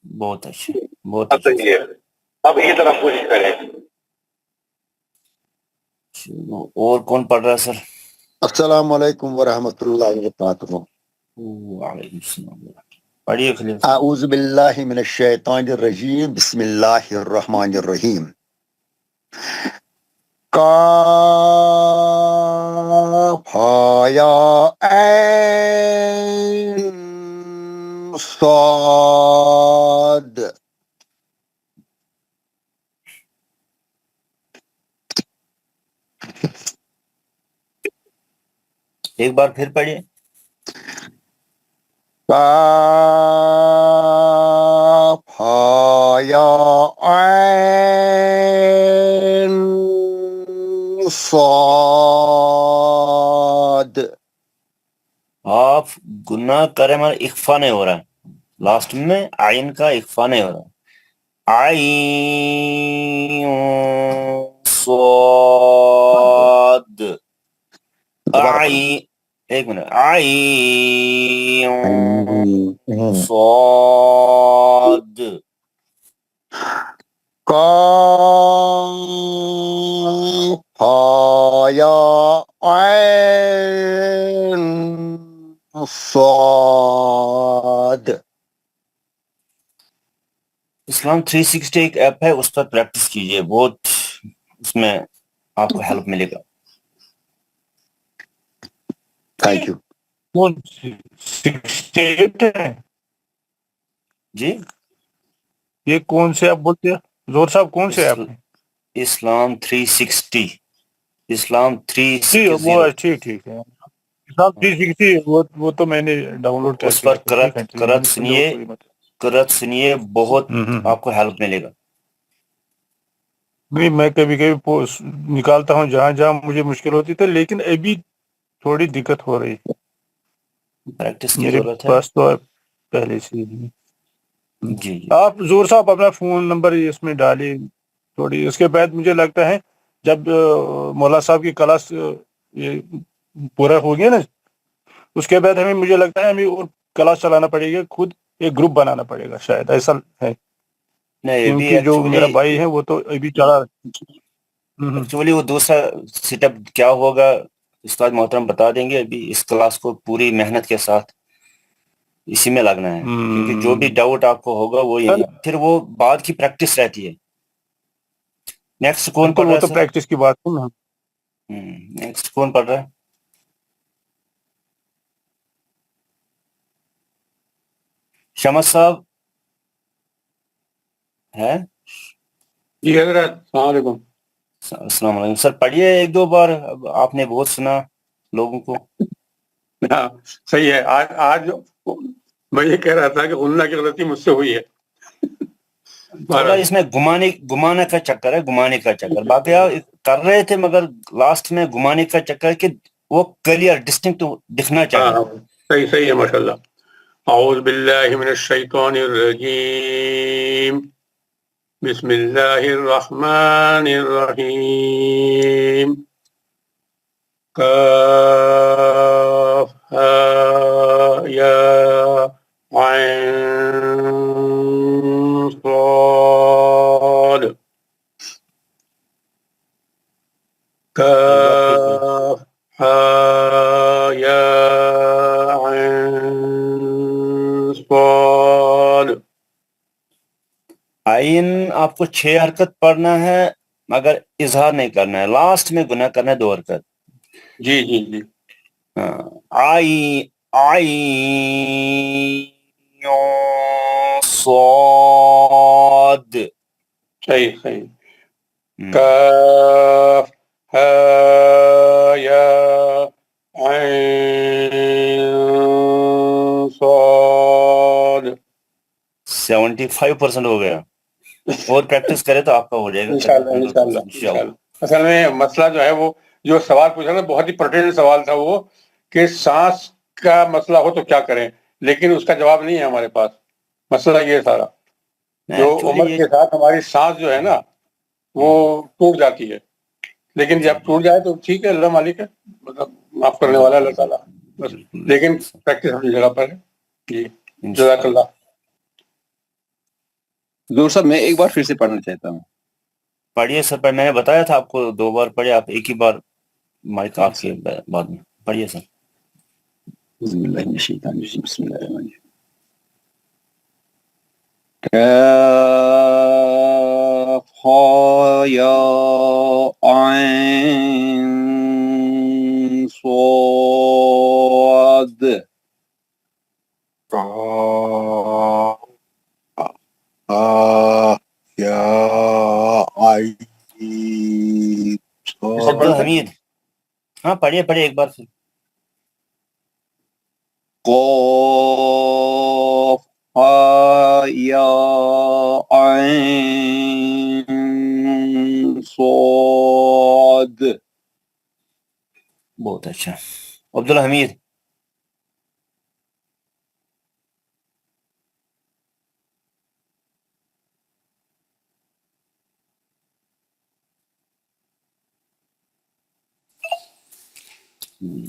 بہت اچھا, بہت اچھا. اب یہ طرف کوشش کریں. اور کون پڑھ رہا ہے سر؟ السلام علیکم ورحمۃ اللہ وبرکاتہ. وعلیکم السلام. پڑھیے خلیل. اعوذ باللہ من الشیطان الرجیم بسم اللہ الرحمن الرحیم. کاف ہا یا عین صاد. ایک بار پھر پڑھیے. کاف ہا یا عین صاد. آپ گناہ کرے مگر اخفا نہیں ہو رہا ہے. لاسٹ میں عین کا اخفا نہیں ہو رہا. عین صاد. ایک منٹ. عین صاد. کاف ہا یا عین صاد. اسلام 360 ایک ایپ ہے, اس پر پریکٹس کیجئے, بہت اس میں آپ کو ہیلپ ملے گا. Thank you. کون 68 ہے جی یہ کون سے آپ بولتے ہیں زور صاحب, کون سے ایپ ہیں؟ اسلام 360. اسلام جی 360. وہ ٹھیک ہے. اسلام 360 وہ تو میں نے ڈاؤن لوڈ کر اس پر قرأت سنیے, بہت آپ کو ہیلپ ملے گا. نہیں میں کبھی نکالتا ہوں جہاں جہاں مجھے مشکل ہوتی تھی, لیکن ابھی تھوڑی دقت ہو رہی. پریکٹس کی میرے ضرورت ہے. پاس تو پہلے سے جی آپ زور صاحب اپنا فون نمبر اس میں ڈالیے تھوڑی. اس کے بعد مجھے لگتا ہے جب مولا صاحب کی کلاس یہ پورا ہو گیا نا, اس کے بعد مجھے لگتا ہے ہمیں اور کلاس چلانا پڑے گا, خود ایک گروپ بنانا پڑے گا شاید, ایسا ہے. نہیں, ابھی کیونکہ جو میرا بھائی ہے وہ تو ابھی چلا. ایکچولی وہ دوسرا سیٹ اپ کیا ہوگا استاد محترم بتا دیں گے. ابھی اس کلاس کو پوری محنت کے ساتھ اسی میں لگنا ہے, کیونکہ جو بھی ڈاؤٹ آپ کو ہوگا وہ یہی, پھر وہ بعد کی پریکٹس رہتی ہے. نیکسٹ کون پڑھ رہا وہ ہے تو سر؟ پریکٹس کی بات ہے نا. نیکسٹ کون پڑھ رہا ہے؟ شمس صاحب ہے؟ جی حضرت السلام علیکم. السلام علیکم سر. پڑھیے ایک دو بار, آپ نے بہت سنا لوگوں کو. ہاں صحیح ہے. آج میں یہ کہہ رہا تھا کہ اللہ کی غلطی مجھ سے ہوئی ہے. تھوڑا اس میں گمانے کا چکر ہے, گمانے کا چکر. باقی آپ کر رہے تھے مگر لاسٹ میں گمانے کا چکر کہ وہ کلیئر ڈسٹنکٹ دکھنا چاہیے. صحیح ہے ماشاء اللہ. اعوذ باللہ من الشیطان الرجیم. بسم اللہ الرحمن الرحیم. کاف ہا یا عین صاد. کاف ہا یا عین صاد. آئین آپ کو 6 حرکت پڑھنا ہے مگر اظہار نہیں کرنا ہے. لاسٹ میں گناہ کرنا ہے 2 حرکت. جی عین صاد. صحیح. کاف ہا یا عین صاد. 75% ہو گیا. اور پریکٹس کرے تو آپ کا ہو جائے گا انشاءاللہ. اصل میں مسئلہ جو ہے, وہ جو سوال پوچھا نا بہت ہی پرٹینٹ سوال تھا وہ, کہ سانس کا مسئلہ ہو تو کیا کریں, لیکن اس کا جواب نہیں ہے ہمارے پاس. مسئلہ یہ سارا جو عمر کے ساتھ ہماری سانس جو ہے نا وہ ٹوٹ جاتی ہے, لیکن جب ٹوٹ جائے تو ٹھیک ہے, اللہ مالک ہے, مطلب معاف کرنے والا اللہ تعالیٰ بس. لیکن پریکٹس اپنی جگہ پر ہے. جی جزاک اللہ. زور صاحب میں ایک بار پھر سے پڑھنا چاہتا ہوں. پڑھیے سر. میں نے بتایا تھا آپ کو 2 بار پڑھے, آپ ایک ہی بار مائک آپ کے بعد میں پڑھیے سر. بسم اللہ الرحمن الرحیم. کاف ہا یا عبد الحمید ہاں پڑھیے ایک بار پھر. قاف ہا یا عین صاد. بہت اچھا. عبد الحمید.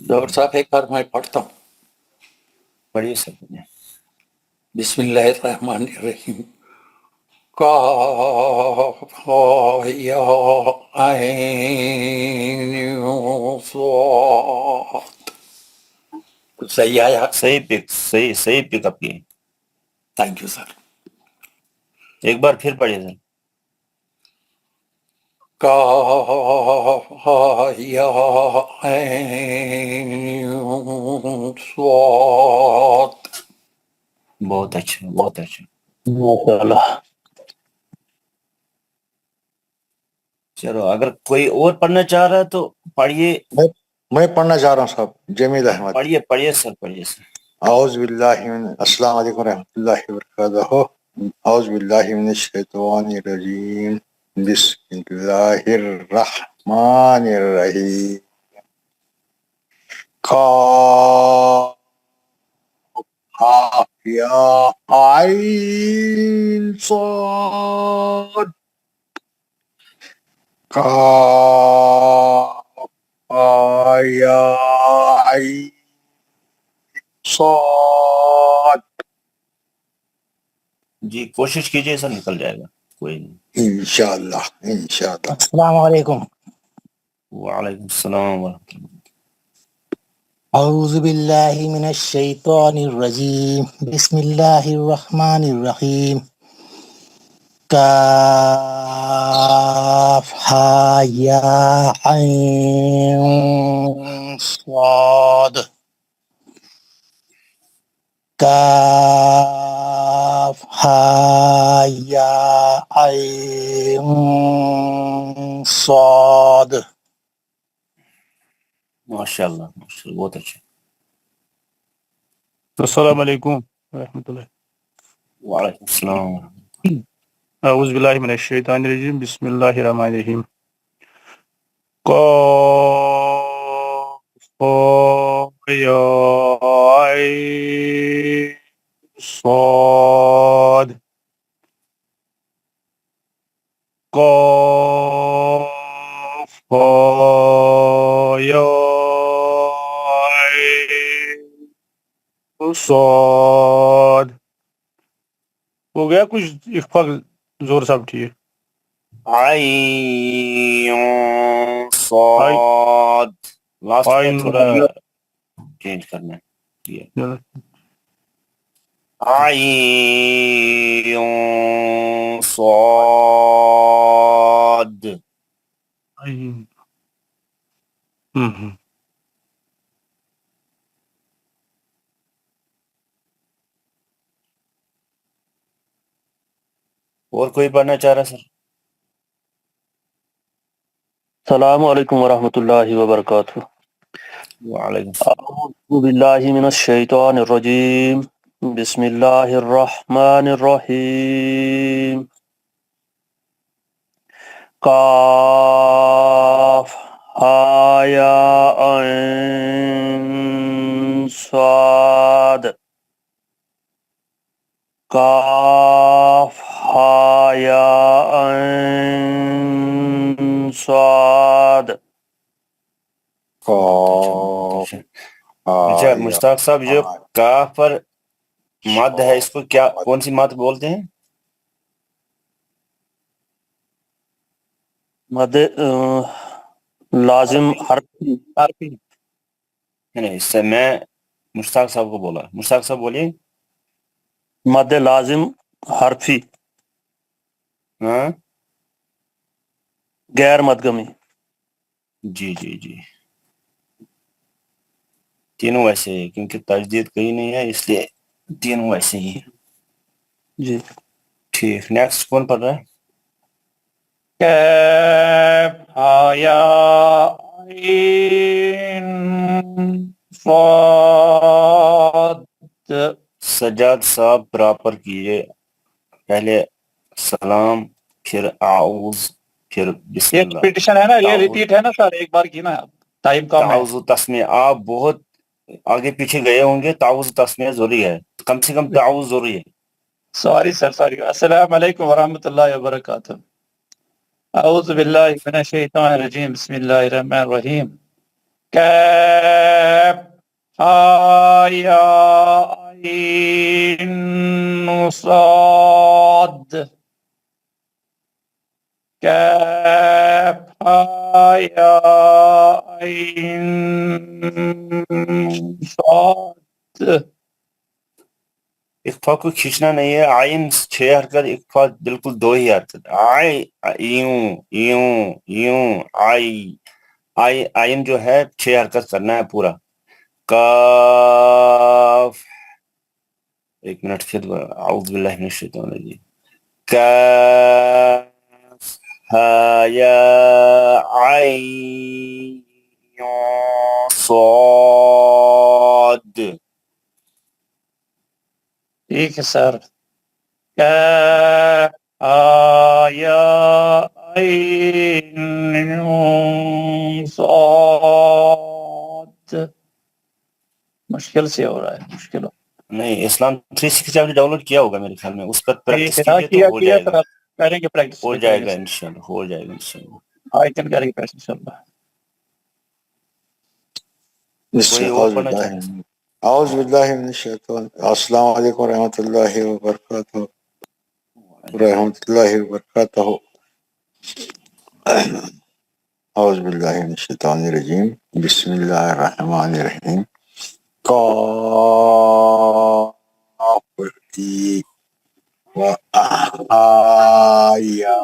ڈاکٹر صاحب ایک بار میں پڑھتا ہوں. پڑھیے سر. بسم اللہ الرحمن الرحیم. کاف ہا یا عین صاد. صحیح آیا؟ صحیح پک اپ کیے. Thank you sir. ایک بار پھر پڑھیے سر. کاف ہا یا عین صاد. بہت اچھا. ماشاء اللہ. چلو اگر کوئی اور پڑھنا چاہ رہا ہے تو پڑھیے. میں پڑھنا چاہ رہا ہوں صاحب. جمیل احمد. پڑھیے سر. اعوذ باللہ من السلام علیکم ورحمۃ اللہ وبرکاتہ. اعوذ باللہ من الشیطان الرجیم. بسم اللہ الرحمن الرحیم. کاف ہا یا عین صاد. کاف ہا یا عین صاد. جی کوشش کیجیے سر نکل جائے گا. کوئی نہیں. انشاءاللہ. السلام علیکم. وعلیکم السلام ورحمۃ اللہ. اعوذ باللہ من الشیطان الرجیم. بسم اللہ الرحمن الرحیم. کاف ہا یا عین صاد. کاف ہا یا عین صاد. ماشاء اللہ بہت اچھا. السلام علیکم ورحمۃ اللہ. وعلیکم السلام. اعوذ باللہ من الشیطان الرجیم. بسم اللہ الرحمن الرحیم. قاف ہا یا عین صاد. قاف ہا یا عین صاد. ہو گیا کچھ اخفاق زور صاحب ٹھیک. عین صاد. لاسٹ میں تھوڑا چینج کرنا ہے. عین صاد. اور کوئی پڑھنا چاہ رہا سر؟ السلام علیکم ورحمۃ اللہ وبرکاتہ. وعلیکم السلام. اعوذ باللہ من الشیطان الرجیم. بسم اللہ الرحمن الرحیم. کاف ہا یا عین صاد. کاف ہا یا عین صاد. اچھا مشتاق صاحب جو کاف پر مد ہے اس کو کون سی مد بولتے ہیں؟ مد لازم حرفی. نہیں اس سے میں مشتاق صاحب کو بولا. مشتاق صاحب بولیے. مد لازم حرفی. ہاں غیر مدغمی. جی تینوں ویسے ہیں کیونکہ تجدید کہیں نہیں ہے اس لیے تینوں ویسے ہی ہیں. جی ٹھیک. نیکسٹ کون پڑھ رہا ہے؟ کاف ہا یا عین صاد. سجاد صاحب پراپر کیجئے، پہلے سلام پھر اعوذ پھر بسم یہ اللہ. ریپیٹیشن ہے نا، یہ تعوذ ریپیٹ ہے نا سر، ایک بار کی نا، ٹائم کم ہے. تعوذ و تسمیہ، آپ بہت آگے پیچھے گئے ہوں گے. تعوذ و تسمیہ ضروری ہے، کم سے کم تعوذ ضروری ہے. Sorry sir, sorry. السلام علیکم ورحمۃ اللہ وبرکاتہ. اعوذ باللہ من الشیطان الرجیم، بسم اللہ الرحمن الرحیم. کاف ہا یا عین صاد. کاف ہا یا عین صاد. اقفا کو کھینچنا نہیں ہے. آئین 6 حرکت، اقفا بالکل 2 ہی حرکت. آئی یوں یوں یوں آئی. آئین جو ہے 6 حرکت کرنا ہے پورا. کاف، ایک منٹ پھر اعوذ باللہ من الشیطان الرجیم. کاف ہا یا عین صاد. ٹھیک ہے سر. کاف ہا یا عین صاد. مشکل سے ہو رہا ہے، مشکل. نہیں، اسلام 360 ڈاؤن لوڈ کیا ہوگا میرے خیال میں، اس پر پریکٹس ٹھیک ہے، کیجئے تو ہو کیا جائے سر، گا. آپ کریں گے پریکٹس، ہو جائے گا انشاءاللہ، ہو جائے گا انشاءاللہ. آئی کریں گے پریکٹس انشاءاللہ. کوئی اور پڑھنا چاہتا ہے؟ اعوذ باللہ من الشیطان. السلام علیکم ورحمۃ اللہ وبرکاتہ. رحمۃ اللہ وبرکاتہ. اعوذ باللہ من الشیطان الرجیم، بسم اللہ الرحمن الرحیم. قاف و آیا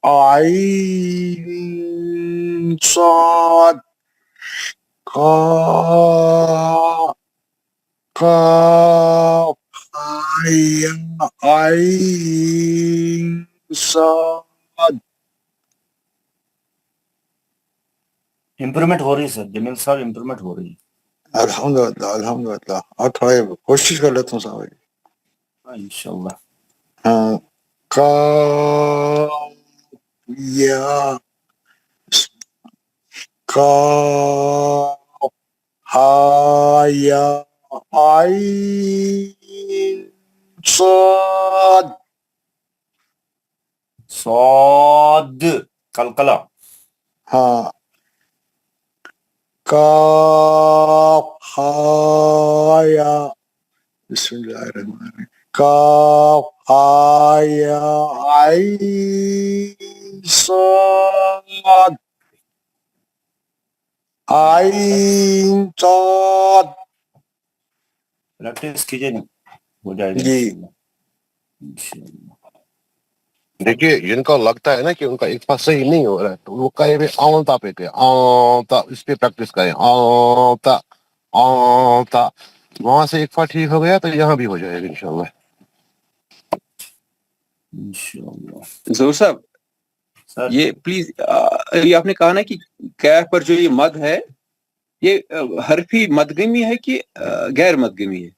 عین صاد. قاف آیا عین صاد. امپرومنٹ ہو رہی ہے سر، جمیل صاحب امپرومنٹ ہو رہی ہے. الحمدللہ الحمدللہ. اور تھوڑا کوشش کر لیتا ہوں صاحب. انشاءاللہ. ہاں. قاف یا قاف ہا یا عین صاد. صاد قلقلہ. ہاں. کاف ہا یا، بسم اللہ الرحمن الرحیم. کاف ہا یا عین صاد. عین صاد. پریکٹس کیجئے نا، ہو جائے گا جی. انشاءاللہ. دیکھیے جن کو لگتا ہے نا کہ ان کا اقفا صحیح نہیں ہو رہا ہے تو وہ کہیں بھی آنتا پہ کہ آنتا، اس پہ پریکٹس کریں. آنتا آنتا، وہاں سے اقفا ٹھیک ہو گیا تو یہاں بھی ہو جائے گا انشاءاللہ. ظہور صاحب یہ پلیز، یہ آپ نے کہا نا کہ کیف پر جو یہ مد ہے یہ حرفی مدغمی ہے کہ غیر مدغمی ہے؟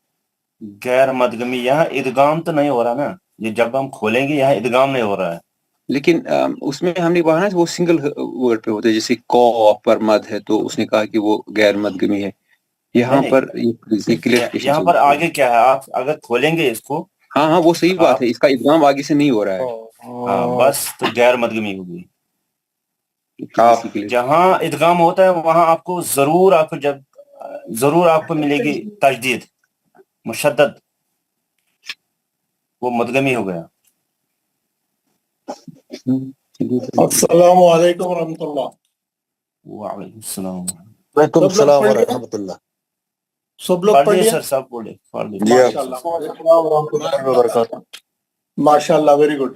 غیر مدغمی. یہاں ادغام تو نہیں ہو رہا نا، یہ جب ہم کھولیں گے یہاں ادغام نہیں ہو رہا ہے. لیکن اس میں ہم نے کہا نا وہ سنگل ورڈ پہ ہوتا ہے، جیسے قاف پر مد ہے تو اس نے کہا کہ وہ غیر مدغمی ہے. یہاں پر یہاں پر آگے کیا ہے، آپ اگر کھولیں گے اس کو، ہاں ہاں وہ صحیح بات ہے، اس کا ادغام آگے سے نہیں ہو رہا ہے. ہاں بس تو غیر مدغمی ہوگی. جہاں ادغام ہوتا ہے وہاں آپ کو ضرور آپ کو ملے گی تجدید مشدد، وہ مدغمی ہو گیا. السلام علیکم ورحمۃ اللہ. وعلیکم السلام. وعلیکم السلام ورحمۃ اللہ. سب لوگ پڑھ لیا؟ سر سب پڑھے. ماشاء اللہ، ویری گڈ.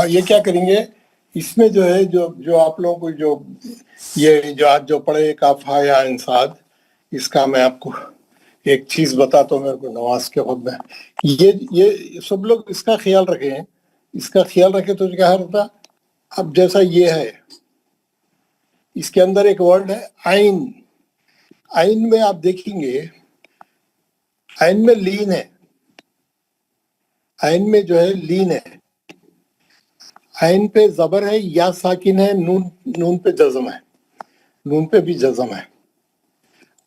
یہ کیا کریں گے اس میں جو ہے، جو آپ لوگوں کو جو آج جو پڑھے کافا یا انصاد، اس کا میں آپ کو ایک چیز بتاتا ہوں. میرے کو نماز کے خود میں یہ سب لوگ اس کا خیال رکھیں اس کا خیال رکھے تو کیا ہوتا. اب جیسا یہ ہے اس کے اندر ایک ورڈ ہے عین. عین میں آپ دیکھیں گے عین میں لین ہے. عین میں جو ہے لین ہے. عین پہ زبر ہے یا ساکن ہے. نون پہ جزم ہے. نون پہ بھی جزم ہے.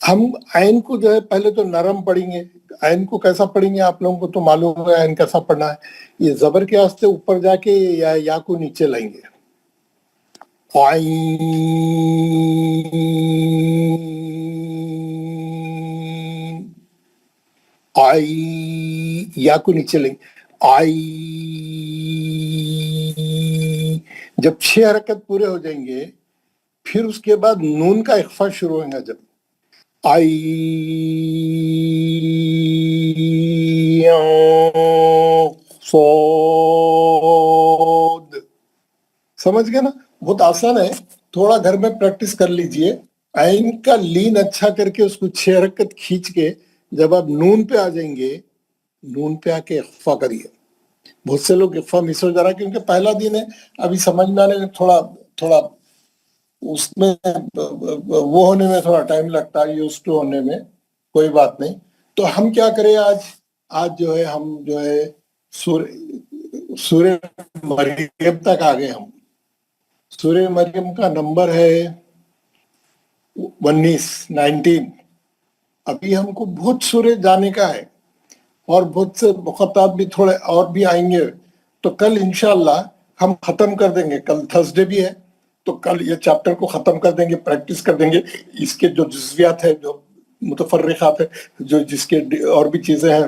ہم عین کو جو ہے پہلے تو نرم پڑھیں گے. عین کو کیسا پڑھیں گے آپ لوگوں کو تو معلوم ہے عین کیسا پڑھنا ہے. یہ زبر کے واسطے اوپر جا کے یا کو نیچے لائیں گے. عین یا کو نیچے لیں گے. جب 6 حرکت پورے ہو جائیں گے پھر اس کے بعد نون کا اخفا شروع ہوگا. جب صاد سمجھ گئے نا. بہت آسان ہے. تھوڑا گھر میں پریکٹس کر لیجئے. عین کا لین اچھا کر کے اس کو 6 حرکت کھینچ کے جب آپ نون پہ آ جائیں گے نون پہ آ کے اخفا کریے. بہت سے لوگ اخفا مس ہو جا رہا ہے کیونکہ پہلا دن ہے. ابھی سمجھ میں آنے میں تھوڑا اس میں وہ ہونے میں تھوڑا ٹائم لگتا ہے. یوز ٹو ہونے میں کوئی بات نہیں. تو ہم کیا کریں آج جو ہے ہم جو ہے سورہ مریم تک آ گئے. ہم سورہ مریم کا نمبر ہے 19. ابھی ہم کو بہت سورہ جانے کا ہے اور بہت سے مخاطب بھی تھوڑے اور بھی آئیں گے. تو کل انشاءاللہ ہم ختم کر دیں گے. کل تھرسڈے بھی ہے تو کل یہ چیپٹر کو ختم کر دیں گے. پریکٹس کر دیں گے. اس کے جو جزویات ہیں جو متفرقات ہیں جو جس کے اور بھی چیزیں ہیں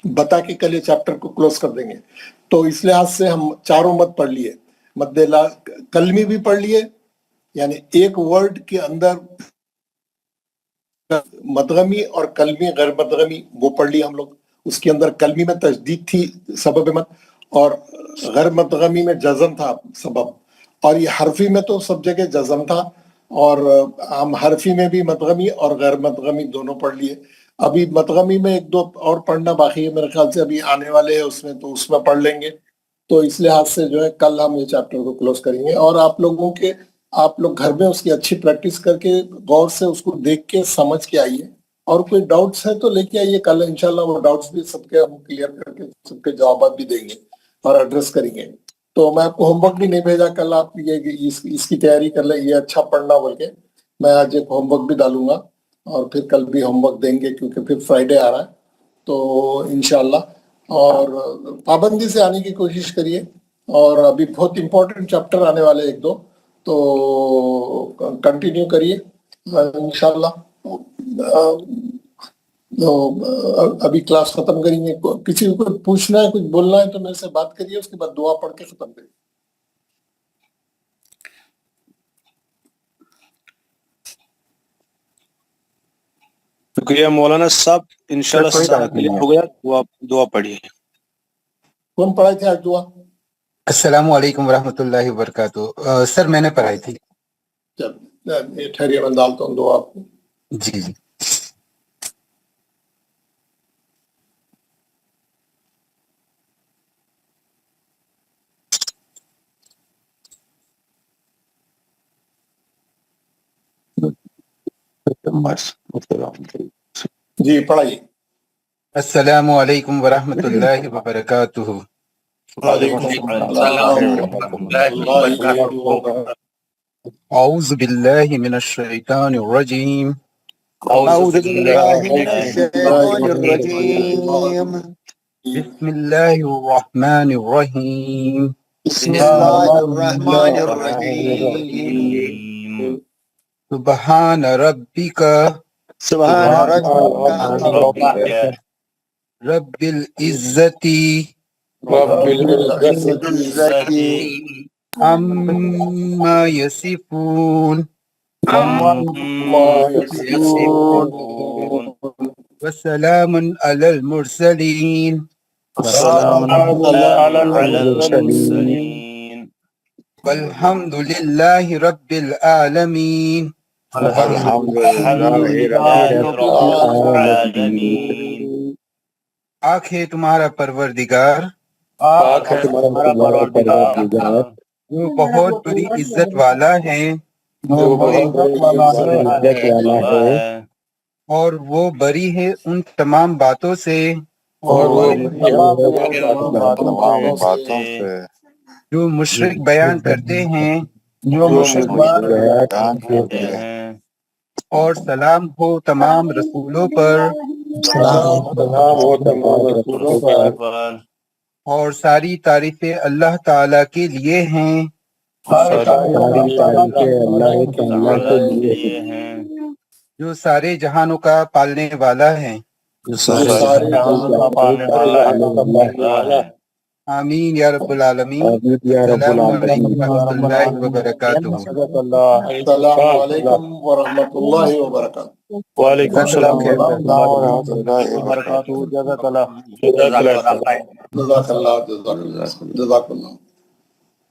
بتا کے کل یہ چیپٹر کو کلوز کر دیں گے. تو اس لحاظ سے ہم چاروں مد پڑھ لیے. مد کلمی بھی پڑھ لیے یعنی ایک ورڈ کے اندر مدغمی اور کلمی غیر مدغمی وہ پڑھ لی ہم لوگ. اس کے اندر کلمی میں تشدید تھی سبب مد اور غیر مدغمی میں جزم تھا سبب. اور یہ حرفی میں تو سب جگہ جزم تھا اور ہم حرفی میں بھی مدغمی اور غیر مدغمی دونوں پڑھ لیے. ابھی مدغمی میں 1-2 اور پڑھنا باقی ہے میرے خیال سے. ابھی آنے والے ہیں اس میں تو اس میں پڑھ لیں گے. تو اس لحاظ سے جو ہے کل ہم یہ چیپٹر کو کلوز کریں گے. اور آپ لوگ گھر میں اس کی اچھی پریکٹس کر کے غور سے اس کو دیکھ کے سمجھ کے آئیے. اور کوئی ڈاؤٹس ہے تو لے کے آئیے. کل انشاءاللہ وہ ڈاؤٹس بھی سب کے ہم کلیئر کر کے سب کے جوابات بھی دیں گے اور ایڈریس کریں گے. تو میں آپ کو ہوم ورک بھی نہیں بھیجا. کل آپ اس کی تیاری کر لیں. یہ اچھا پڑھنا بول کے میں آج ایک ہوم ورک بھی ڈالوں گا اور پھر کل بھی ہوم ورک دیں گے کیونکہ پھر فرائیڈے آ رہا ہے. تو انشاءاللہ اور پابندی سے آنے کی کوشش کریے. اور ابھی بہت امپورٹنٹ چیپٹر آنے والے 1-2 تو کنٹینیو کریے انشاءاللہ. ابھی کلاس ختم کریں گے. کسی کو پوچھنا ہے کچھ بولنا ہے تو میرے سے بات کریے. اس کے بعد دعا پڑھ کے ختم کریے. شکریہ مولانا صاحب. انشاءاللہ سب کلیئر ہو گیا. دعا پڑھیے. کون پڑھائی تھی آج دعا؟ السلام علیکم ورحمۃ اللہ وبرکاتہ. سر میں نے پڑھائی تھی. ٹھہریے میں ڈالتا ہوں دعا آپ کو. جی جی پڑھائیے. السلام علیکم ورحمۃ اللہ وبرکاتہ. اعوذ باللہ من الشیطان الرجیم. اعوذ باللہ من الشیطان الرجیم. بسم اللہ الرحمن الرحیم. بسم اللہ الرحمن الرحیم. سبحان ربک سبحان ربک رب العزت عما یصفون وسلام علی المرسلین والحمد للہ رب العالمین. آنکھ ہے تمہارا پروردگار پاک ہے ہمارا پروردگار جو بہت بڑی عزت والا ہے جو بہت بڑی عزت والا ہے اور وہ بری ہے ان تمام باتوں سے اور وہ تمام باتوں سے جو مشرک بیان کرتے ہیں جو بیان کرتے ہیں اور سلام ہو تمام رسولوں پر سلام ہو تمام رسولوں پر اور ساری تعریفیں اللہ تعالی کے لیے ہیں جو سارے جہانوں کا پالنے والا ہے آمین یا رب العالمین السلام علیکم ورحمۃ اللہ وبرکاتہ السلام علیکم ورحمۃ اللہ وبرکاتہ وعلیکم السلام ورحمۃ ورحمۃ اللہ وبرکاتہ جزاک اللہ جزاک اللہ جزاک اللہ